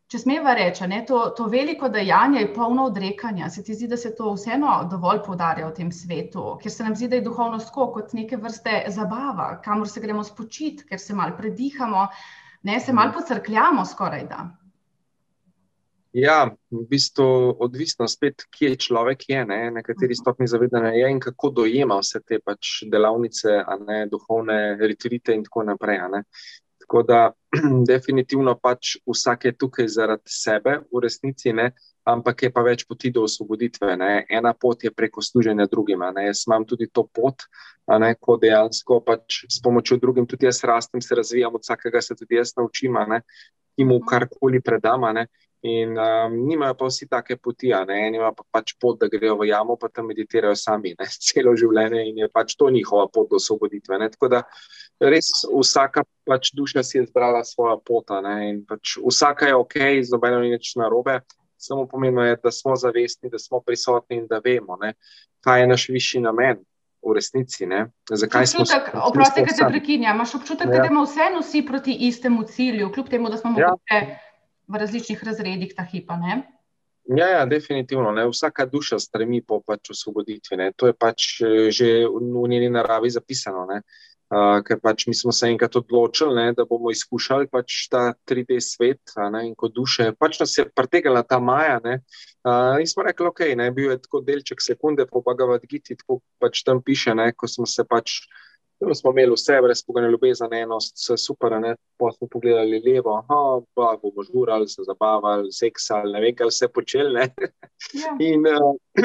če smeva reči, ne, to veliko dejanje je polno odrekanja. Se ti zdi, da se to vseeno dovolj poudarja v tem svetu, ker se nam zdi, da je duhovnost kot neke vrste zabava, kamor se gremo spočiti, ker se malo predihamo, ne, se malo pocrkljamo skorajda. Ja, v bistvu odvisno spet, kje človek je, ne, na kateri stopnji zavedanja je in kako dojema vse te pač delavnice, a ne, duhovne retrite in tako naprej, a ne. Tako da definitivno pač vsak je tukaj zaradi sebe v resnici, ne, ampak je pa več poti do osvoboditve, ne. Ena pot je preko služenja drugima, ne. Jaz imam tudi to pot, a ne, ko dejansko pač s pomočjo drugim tudi jaz rastem, se razvijam, od vsakega se tudi jaz naučim, a ne, ki mu karkoli predam, a ne. In nimajo pa vsi take poti, a ne, eni imajo pa pač pot, da grejo v jamo, pa tam meditirajo sami, ne, celo življenje in je pač to njihova pot do osvoboditve, ne, tako da res vsaka pač duša si je izbrala svojo pot, a ne, in pač vsaka je okej, z nobeno ni nič narobe, samo pomembno je, da smo zavestni, da smo prisotni in da vemo, ne, kaj je naš višji namen v resnici, ne, zakaj smo... Oprosti, kad te prekinjam, imaš občutek, da gremo vseeno vsi proti istemu cilju, kljub temu, da smo mogoče v različnih razredih ta hipa, ne? Ja, definitivno, ne, vsaka duša stremi po pač osvoboditvi, ne, to je pač že v njeni naravi zapisano, ne, ker pač mi smo se enkrat odločili, ne, da bomo izkušali pač ta 3D svet, ne, in kot duše, pač nas je pritegnila ta Maja, ne, in smo rekli, okej, ne, bil je tako delček sekunde po Bhagavad Giti, tako pač tam piše, ne, ko smo se pač, smo imeli vse, brez pogojne ljubezen, enost, vse super, ne, pa smo pogledali levo, pa bomo žurali, se zabavali, seksali, ne vem, kaj vse počeli, ne. Ja. In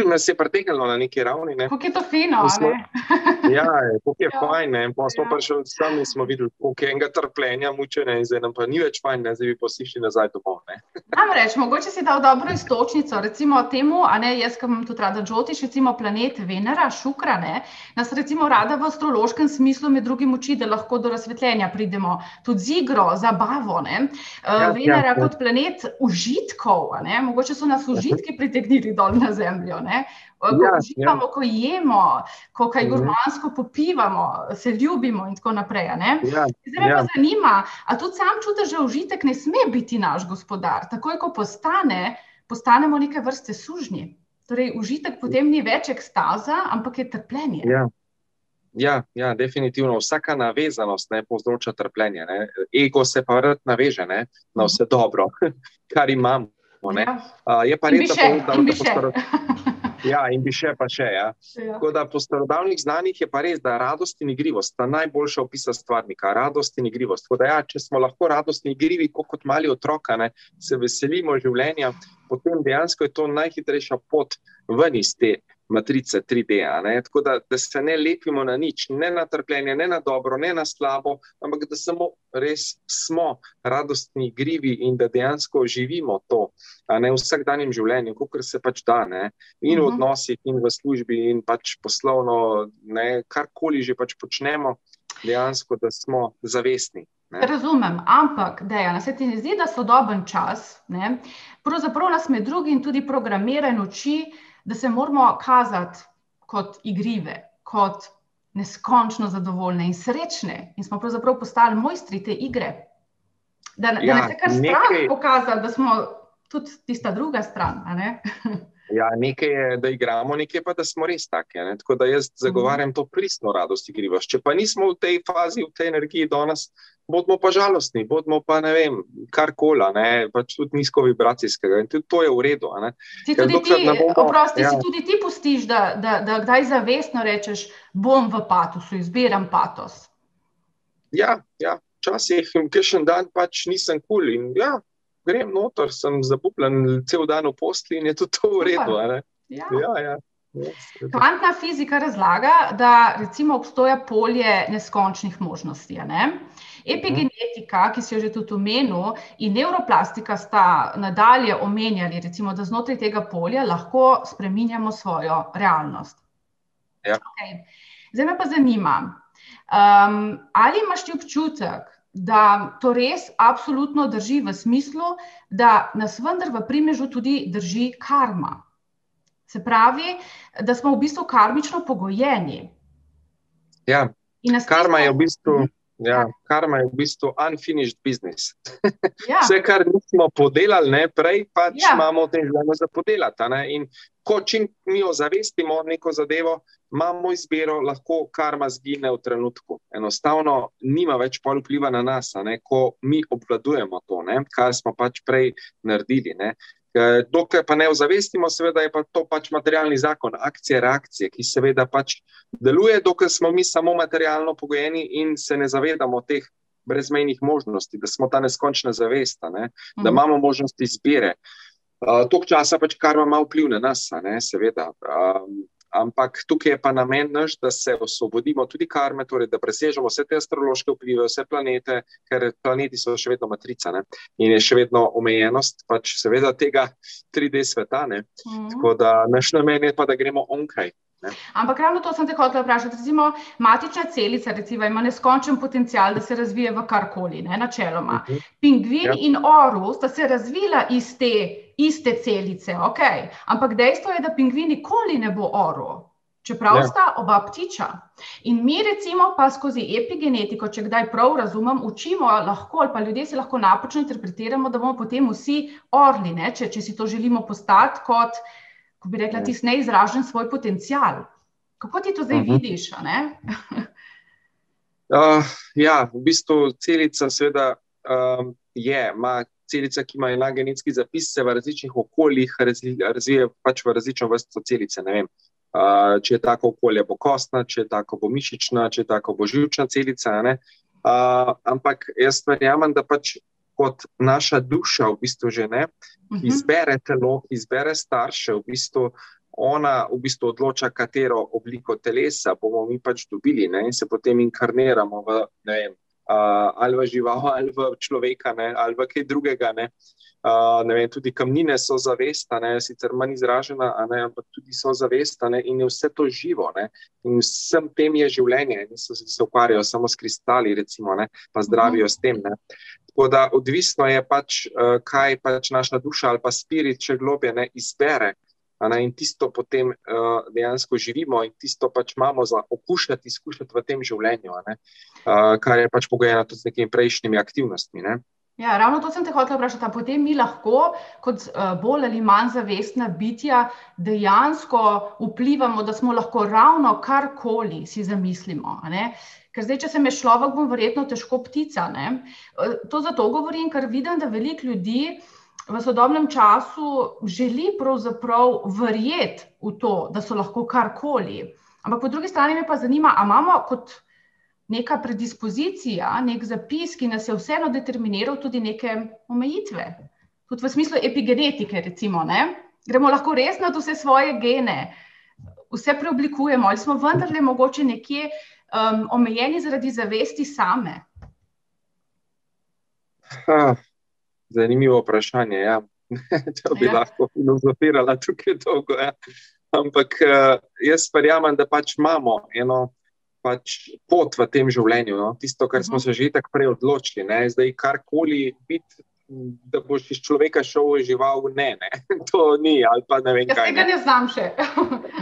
nas je pritegnilo na neki ravni, ne. Kako je to fino, ne? Ja, kako je fajn, ne, pa smo prišli tam in smo videli, koliko je enega trpljenja, mučenja in zdaj nam pa ni več fajn, ne, zdaj bi pa vsi šli nazaj domov, ne. Namreč, mogoče si dal dobro istočnico, recimo temu, a ne, jaz, ki imam tudi rada Džotiš, recimo planet Venera, Šukra, ne, nas recimo rada v astrološkem smislu med drugim uči, da lahko do razsvetljenja pridemo, tudi z igro, zabavo, ne. Venera kot planet užitkov, a ne, mogoče so nas užitki pritegnili dol na zemljo, ne. Ko uživamo, ko jemo, ko kaj gurmansko popivamo, se ljubimo in tako naprej, a ne. Zdaj me pa zanima, a tudi sam čutiš, da užitek ne sme biti naš gospodar, takoj ko postanemo neke vrste sužnji. Torej, užitek potem ni več ekstaza, ampak je trpljenje. Ja, definitivno. Vsaka navezanost, ne, povzroča trpljenje, ne. Ego se pa rad naveže, ne, na vse dobro, kar imamo, ne. Je pa res, Ja, in bi še pa še, ja. Tako da po starodavnih znanjih je pa res, da radost in igrivost sta najboljša opisa stvarnika, radost in igrivost. Tako da ja, če smo lahko radostni igrivi, kot mali otroka, ne, se veselimo življenja, potem dejansko je to najhitrejša pot ven iz te matrice 3D, ne. Tako da se ne lepimo na nič, ne na trpljenje, ne na dobro, ne na slabo, ampak da samo res smo radostni, igrivi in da dejansko živimo to, ne, v vsakdanjem življenju, kakor se pač da, ne, in v odnosih, in v službi, in pač poslovno, ne, karkoli že pač počnemo, dejansko, da smo zavestni. Ne. Razumem, ampak, Dejana, se ti ne zdi, da sodoben čas, ne, pravzaprav nas med drugim tudi programira in uči, da se moramo kazati kot igrive, kot neskončno zadovoljne in srečne, in smo pravzaprav postali mojstri te igre. Da ne se kar strah pokazati, da smo tudi tista druga stran, a ne? Ja, nekaj je, da igramo, nekaj pa, da smo res take, ne? Tako da jaz zagovarjam to pristno radost igrivost. Če pa nismo v tej fazi, v tej energiji danes, bodimo pa žalostni, bodimo pa, ne vem, karkola, ne, pač tudi nizko vibracijskega in tudi to je v redu, a ne. Si tudi ti pustiš, da kdaj zavestno rečeš, bom v patosu, izbiram patos. Ja, včasih kakšen dan pač nisem kul in ja, grem noter, sem zabupljen cel dan v posli in je tudi to v redu, a ne. Ja. Kvantna fizika razlaga, da recimo obstoja polje neskončnih možnosti, a ne? Epigenetika, ki si jo že tudi omenil, in nevroplastika sta nadalje omenjali, recimo, da znotraj tega polja lahko spreminjamo svojo realnost. Ja. Okay. Zdaj me pa zanima, ali imaš ti občutek, da to res absolutno drži v smislu, da nas vendar v primežu tudi drži karma? Se pravi, da smo v bistvu karmično pogojeni. Ja, karma je v bistvu unfinished business. Ja. Vse, kar nismo podelali prej, pač imamo v tem življenju za podelati. In čim mi ozavestimo neko zadevo, imamo izbiro, lahko karma zgine v trenutku. Enostavno nima več pol vpliva na nas, ko mi obvladujemo to, kar smo pač prej naredili. Dokler pa ne ozavestimo, seveda je pa to pač materialni zakon, akcije, reakcije, ki seveda pač deluje, dokler smo mi samo materialno pogojeni in se ne zavedamo teh brezmejnih možnosti, da smo ta neskončna zavest, da imamo možnost izbire. Toliko časa pač karma ima vpliv na nas, seveda. Ampak tukaj je pa namen naš, da se osvobodimo tudi karme, torej da presežemo vse te astrološke vplive, vse planete, ker planeti so še vedno matrica, in je še vedno omejenost pač seveda tega 3D sveta, Tako da naš namen je pa, da gremo onkraj. Ampak ravno to sem te hotela vprašati. Recimo, matična celica ima neskončen potencial, da se razvije v karkoli, načeloma. Pingvin in orel sta se razvila iz te iste celice, ampak dejstvo je, da pingvin nikoli ne bo orel, čeprav sta oba ptiča. In mi recimo pa skozi epigenetiko, če kdaj prav razumem, učimo lahko, ali pa ljudje se lahko napačno interpretiramo, da bomo potem vsi orli, če si to želimo postati kot, ko bi rekla, tisti neizražen svoj potencial. Kako ti to zdaj vidiš, Ja, v bistvu celica seveda ima celica, ki ima enak genetski zapis, se v različnih okoljih razvije pač v različno vrsto celice, ne vem. Če je tako okolje, bo kostna, če je tako, bo mišična, če je tako, bo živčna celica, ampak jaz verjamem, da pač kot naša duša v bistvu že izbere telo, izbere starše, v bistvu ona v bistvu odloča, katero obliko telesa bomo mi pač dobili, in se potem inkarniramo v, ne vem, ali v žival, ali v človeka, ali v kaj drugega, ne vem, tudi kamnine so zavest, sicer manj izražena, ampak tudi so zavest, in je vse to živo, in vsem tem je življenje, niso se ukvarjajo samo s kristali, recimo, pa zdravijo s tem, Tako da odvisno je pač, kaj pač naša duša ali pa spirit še globje izbere, in tisto potem dejansko živimo in tisto pač imamo za okušati, izkušati v tem življenju, kar je pač pogojeno tudi z nekimi prejšnjimi aktivnostmi, Ja, ravno to sem te hotela vprašati, a potem mi lahko kot bolj ali manj zavestna bitja dejansko vplivamo, da smo lahko ravno karkoli si zamislimo, Ker zdaj, če sem jaz človek, bom verjetno težko ptica, To zato govorim, ker vidim, da veliko ljudi v sodobnem času želi pravzaprav verjeti v to, da so lahko karkoli. Ampak po drugi strani me pa zanima, a imamo kot neka predispozicija, nek zapis, ki nas je vseeno determiniral tudi neke omejitve. Tudi v smislu epigenetike, recimo, Gremo lahko res nad vse svoje gene, vse preoblikujemo, ali smo vendarle mogoče nekje omejeni zaradi zavesti same? Zanimivo vprašanje, ja. To bi lahko filozofirala tukaj dolgo, Ampak jaz verjamem, da pač imamo eno pač pot v tem življenju, tisto, kar smo se že tako prej odločili, Zdaj karkoli biti, da boš iz človeka šel v žival, ne, to ni, ali pa ne vem kaj. Jaz tega ne znam še.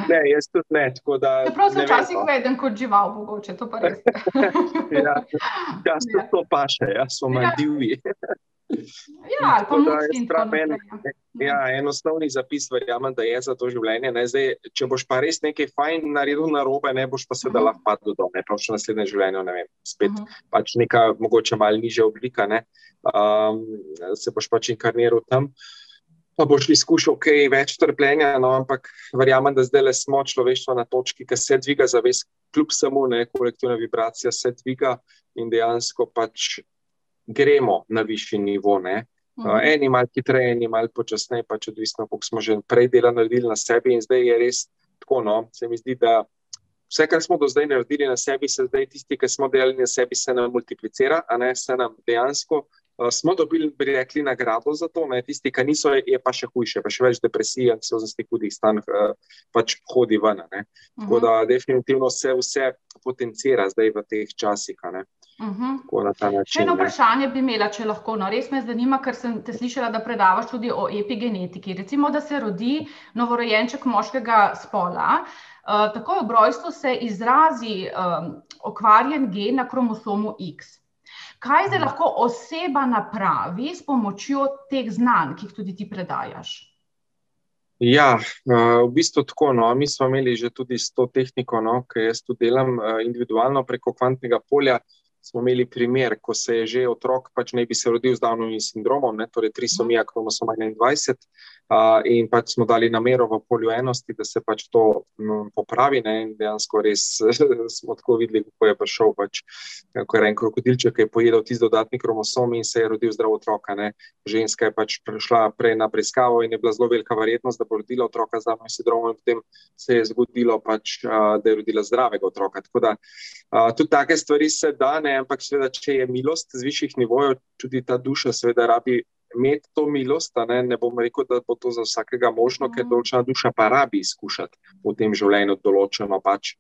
Ne, jaz tudi ne, tako da čeprav se včasih vedem kot žival, mogoče, to pa res. Ja, to paše, smo manj divji. Ja, ali pa mučni in tako naprej. Ja, en osnovni zapis verjamem, da je za to življenje. Zdaj, če boš pa res nekaj fajn naredil narobe, boš pa seveda lahko padel dol, pa v naslednjem življenju, ne vem, spet pač neka mogoče malo nižja oblika, se boš pač inkarniral tam, pa boš izkušal kaj več trpljenja, ampak verjamem, da zdaj smo človeštvo na točki, ki se dviga zavest, kljub samo, kolektivna vibracija se dviga in dejansko pač gremo na višji nivo, eni malo hitreje, eni malo počasneje, pač odvisno, koliko smo že prej dela naredili na sebi in zdaj je res tako, no, se mi zdi, da vse, kar smo do zdaj naredili na sebi, se zdaj tisti, ki smo delali na sebi, se nam multiplicira, a ne, se nam dejansko smo dobili, bi rekli, nagrado za to, ne, tisti, ki niso, je pa še hujše, pa še več depresij, anksioznosti, hudih stanj, pač hodi ven, ne. Tako da definitivno se vse potencira zdaj v teh časih, a ne. Tako na ta način. Še eno vprašanje bi imela, če lahko, no, res me zanima, ker sem te slišala, da predavaš tudi o epigenetiki. Recimo, da se rodi novorojenček moškega spola, takoj ob rojstvu se izrazi okvarjen gen na kromosomu X. Kaj zdaj lahko oseba napravi s pomočjo teh znanj, ki jih tudi ti predajaš? Ja, v bistvu tako, no, mi smo imeli že tudi s to tehniko, no, ki jaz tudi delam individualno preko kvantnega polja, smo imeli primer, ko se je že otrok, pač naj bi se rodil z Downovim sindromom, ne, torej trisomija kromosoma 21, in pač smo dali namero v polju enosti, da se pač to popravi, ne, in dejansko res smo tako videli, kako je prišel pač, ko je en krokodilček, ki je pojedel tisti dodatni kromosom in se je rodil zdrav otroka, ne. Ženska je pač prišla prej na preiskavo in je bila zelo velika verjetnost, da bo rodila otroka z Downovim sindromom, in potem se je zgodilo pač, da je rodila zdravega otroka. Tako da tudi take stvari se da, ne, ampak seveda, če je milost z višjih nivojev, tudi ta duša seveda rabi imeti to milost, ne bom rekel, da bo to za vsakega možno, ker določena duša pa rabi izkušati v tem življenju določeno pač,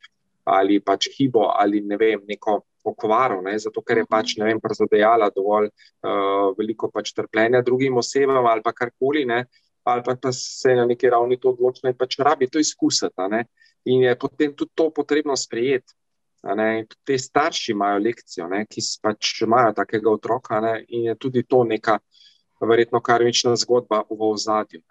ali pač hibo, ali ne vem, neko okvaro, ne, zato ker je pač, ne vem, prizadejala dovolj veliko pač trpljenja drugim osebam ali pa karkoli, ne, ali pa se na neki ravni to odločila in pač rabi to izkusiti, ne, in je potem tudi to potrebno sprejeti. Te starši imajo lekcijo, ne, ki pač imajo takega otroka, ne, in je tudi to neka verjetno karmična zgodba v ozadju.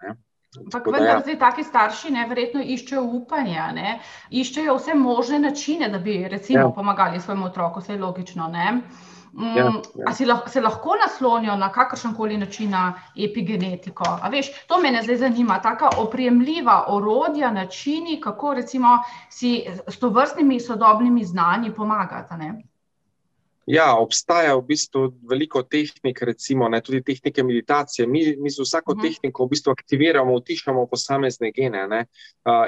Ampak vendar zdaj taki starši, ne, verjetno iščejo upanja, ne, iščejo vse možne načine, da bi recimo pomagali svojemu otroku, vse je logično, ne. A se lahko naslonijo na kakršenkoli način na epigenetiko? A veš, to mene zdaj zanima, taka oprijemljiva orodja, načini, kako recimo si s tovrstnimi sodobnimi znanji pomagati, ne? Ja, obstaja v bistvu veliko tehnik, recimo, ne, tudi tehnike meditacije. Mi z vsako tehniko v bistvu aktiviramo, utišamo posamezne gene, ne,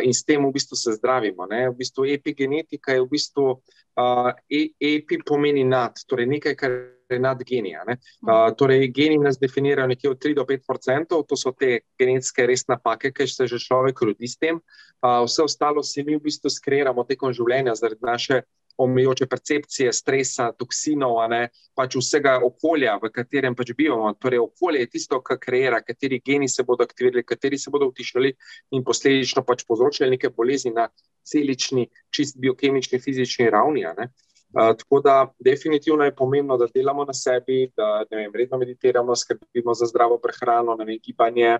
in s tem v bistvu se zdravimo, ne. V bistvu epigenetika je v bistvu epi pomeni nad, torej nekaj, kar je nad genija, ne. Torej geni nas definirajo nekje od 3 do 5%, to so te genetske res napake, ki se že človek rodi s tem. Vse ostalo si mi v bistvu skreiramo tekom življenja zaradi naše omejujoče percepcije, stresa, toksinov, ne, pač vsega okolja, v katerem pač bivamo. Torej, okolje je tisto, ki kreira, kateri geni se bodo aktivirali, kateri se bodo utišali in posledično pač povzročali neke bolezni na celični, čist biokemični, fizični ravni, ne. Tako da definitivno je pomembno, da delamo na sebi, da, ne vem, redno meditiramo, skrbimo za zdravo prehrano, ne vem, gibanje,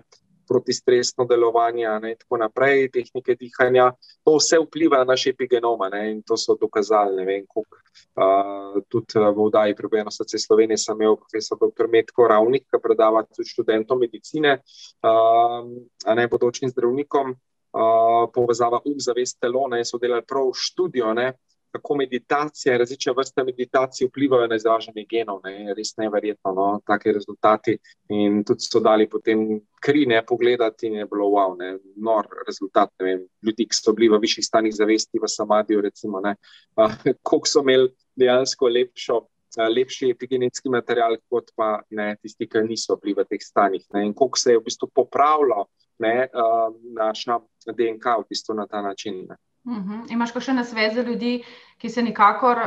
protistresno delovanje, ne, in tako naprej, tehnike dihanja, to vse vpliva na naš epigenom, ne, in to so dokazali, ne vem, koliko, tudi v oddaji Prebujeno srce Slovenije sem imel profesor dr. Metko Ravnik, ki predava tudi študentom medicine, ne, bodočim zdravnikom, povezava zavest telo, ne, so delali prav študijo, ne, kako meditacija, različne vrste meditacij vplivajo na izražanje genov, ne, res neverjetno, no, take rezultati, in tudi so dali potem kri, ne, pogledati in je bilo wow, ne, nor rezultat, ne vem, ljudi, ki so bili v višjih stanjih zavesti, v samadiju, recimo, ne, koliko so imeli dejansko lepši epigenetski material, kot pa, ne, tisti, ki niso bili v teh stanjih, ne, in koliko se je v bistvu popravilo, ne, naša DNK v bistvu na ta način, ne. Imaš kakšen nasvet za ljudi, ki se nikakor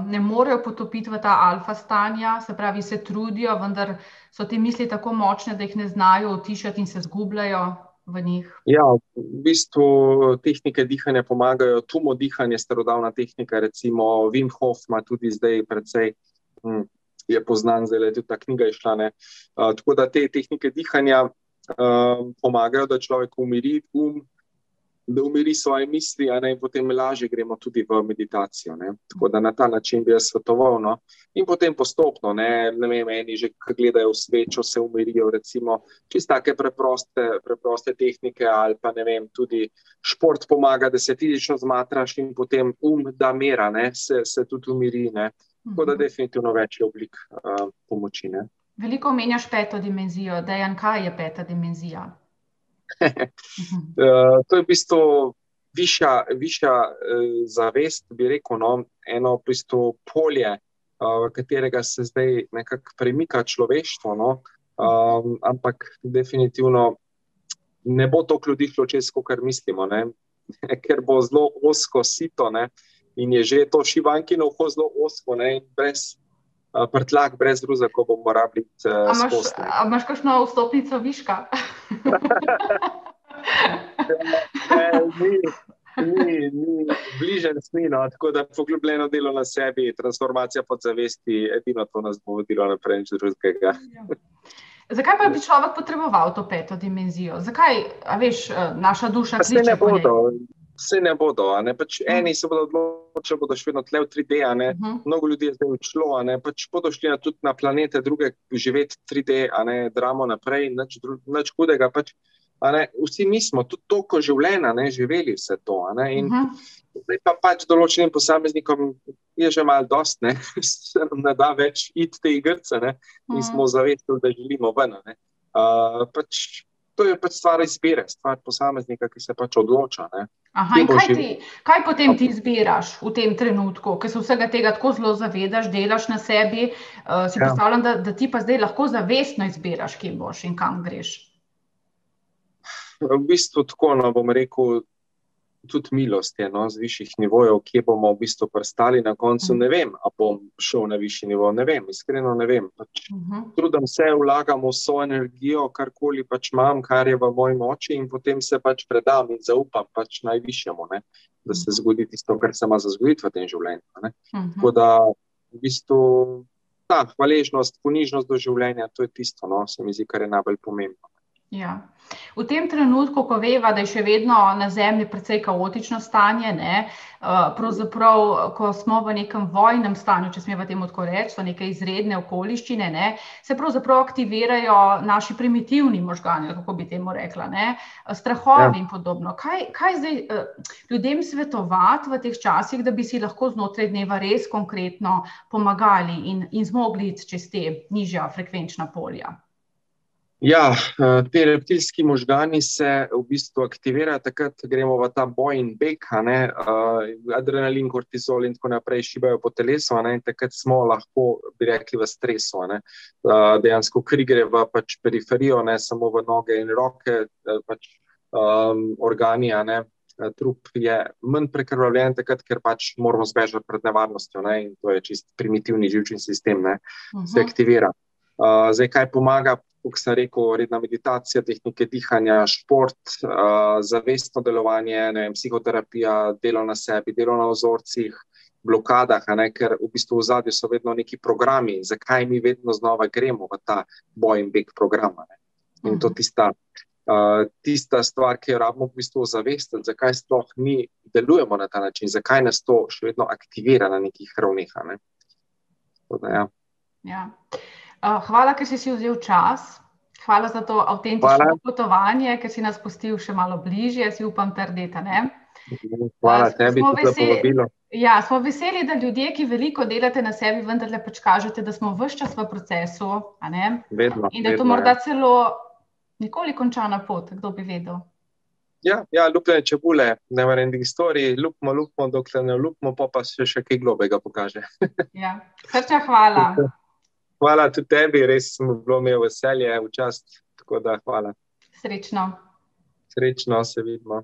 ne morejo potopiti v ta alfa stanja, se pravi, se trudijo, vendar so te misli tako močne, da jih ne znajo utišati in se zgubljajo v njih? Ja, v bistvu tehnike dihanja pomagajo, tumo dihanje, starodavna tehnika, recimo Wim Hof ima tudi zdaj precej, je poznan, zdaj tudi ta knjiga je šla, ne. Tako da te tehnike dihanja pomagajo, da človek umiri da umiri svoje misli, ne, in potem lažje gremo tudi v meditacijo, ne. Tako da na ta način bi jaz svetoval, no. In potem postopno, ne vem, eni že gledajo v svečo, se umirijo, recimo, čisto take preproste tehnike, ali pa, ne vem, tudi šport pomaga, da se fizično zmatraš in potem da mera, ne, se tudi umiri, ne. Tako da definitivno več je oblik pomoči, ne. Veliko omenjaš peto dimenzijo. Dejan, kaj je peta dimenzija? To je v bistvu višja zavest, bi rekel, no, eno v bistvu polje, v katerega se zdaj nekako premika človeštvo, no, ampak definitivno ne bo toliko ljudi šlo čez, kakor mislimo, ne, ker bo zelo ozko sito, ne, in je že to šivankino uho zelo ozko, ne, in brez prtljak, brez ruza, ko bomo rabili skozi. A imaš kakšno vstopnico viška? Ni bližen snino, tako da poglobljeno delo na sebi, transformacija podzavesti, edino to nas bo vodilo naprej nič drugega. Zakaj pa bi človek potreboval to peto dimenzijo? Zakaj, a veš, naša duša kliče po njej? Vse ne bodo, a ne, pač eni se bodo odločili, bodo še vedno tle v 3D, a ne, mnogo ljudi je zdaj odšlo, a ne, pač bodo šli tudi na planete druge živeti 3D, a ne, dramo naprej, nič hudega, pač, a ne, vsi mi smo tudi toliko življenja, ne, živeli vse to, a ne, in zdaj pa pač določenim posameznikom je že malo dost, ne, se nam ne da več iti te igrice, ne, in smo zavestili, da želimo ven, a ne, pač, to je pač stvar izbire, stvar posameznika, ki se pač odloča, ne. Aha, in kaj potem ti izbiraš v tem trenutku, ker se vsega tega tako zelo zavedaš, delaš na sebi, si predstavljam, da ti pa zdaj lahko zavestno izbiraš, kje boš in kam greš? V bistvu tako, no, bom rekel, tudi milost je, no, z višjih nivojev, kje bomo v bistvu pristali na koncu, ne vem, a bom šel na višji nivo, ne vem, iskreno ne vem, pač trudim se, vlagam vso energijo, karkoli pač imam, kar je v moji moči in potem se pač predam in zaupam pač najvišjemu, ne, da se zgodi tisto, kar se ima za zgoditi v tem življenju, ne. Tako da v bistvu ta hvaležnost, ponižnost do življenja, to je tisto, no, se mi zdi, kar je najbolj pomembno. Ja. V tem trenutku, ko veva, da je še vedno na Zemlji precej kaotično stanje, ne, pravzaprav, ko smo v nekem vojnem stanju, če smeva temu tako reči, so neke izredne okoliščine, ne, se pravzaprav aktivirajo naši primitivni možgani, kako bi temu rekla, ne, strahovi in podobno. Kaj zdaj ljudem svetovati v teh časih, da bi si lahko znotraj dneva res konkretno pomagali in zmogli čez te nižja frekvenčna polja? Ja, te reptilski možgani se v bistvu aktivirajo, takrat gremo v ta boj in beg, a ne, adrenalin, kortizol in tako naprej šibajo po telesu, a ne, in takrat smo lahko, bi rekli, v stresu, a ne, dejansko kri gre v pač periferijo, ne, samo v noge in roke, pač organi, a ne, trup je manj prekrvavljen takrat, ker pač moramo zbežati pred nevarnostjo, ne, in to je čist primitivni živčni sistem, ne, se aktivira. Zdaj, kaj pomaga? Kot sem rekel, redna meditacija, tehnike dihanja, šport, zavestno delovanje, ne vem, psihoterapija, delo na sebi, delo na vzorcih, blokadah, a ne, ker v bistvu v ozadju so vedno neki programi, zakaj mi vedno znova gremo v ta boj in beg programa, ne. In to tista stvar, ki jo rabimo v bistvu zavestiti, zakaj sploh mi delujemo na ta način, zakaj nas to še vedno aktivira na nekih ravneh, a ne. Tako da, ja. Ja. Hvala, ker si vzel čas. Hvala za to avtentično potovanje, ker si nas pustil še malo bližje, si upam trditi, ne? Hvala tebi tudi za povabilo. Ja, smo veseli, da ljudje, ki veliko delate na sebi, vendarle pač kažete, da smo ves čas v procesu, a ne? Vedno. In da je to morda celo nikoli končana pot, kdo bi vedel. Ja, lupljene čebule, never ending story, lupimo, dokler ne lupimo, pa se še kaj globega pokaže. Ja, srčna hvala. Hvala tudi tebi, res smo bilo mi veselje, v čast, tako da hvala. Srečno. Srečno, se vidimo.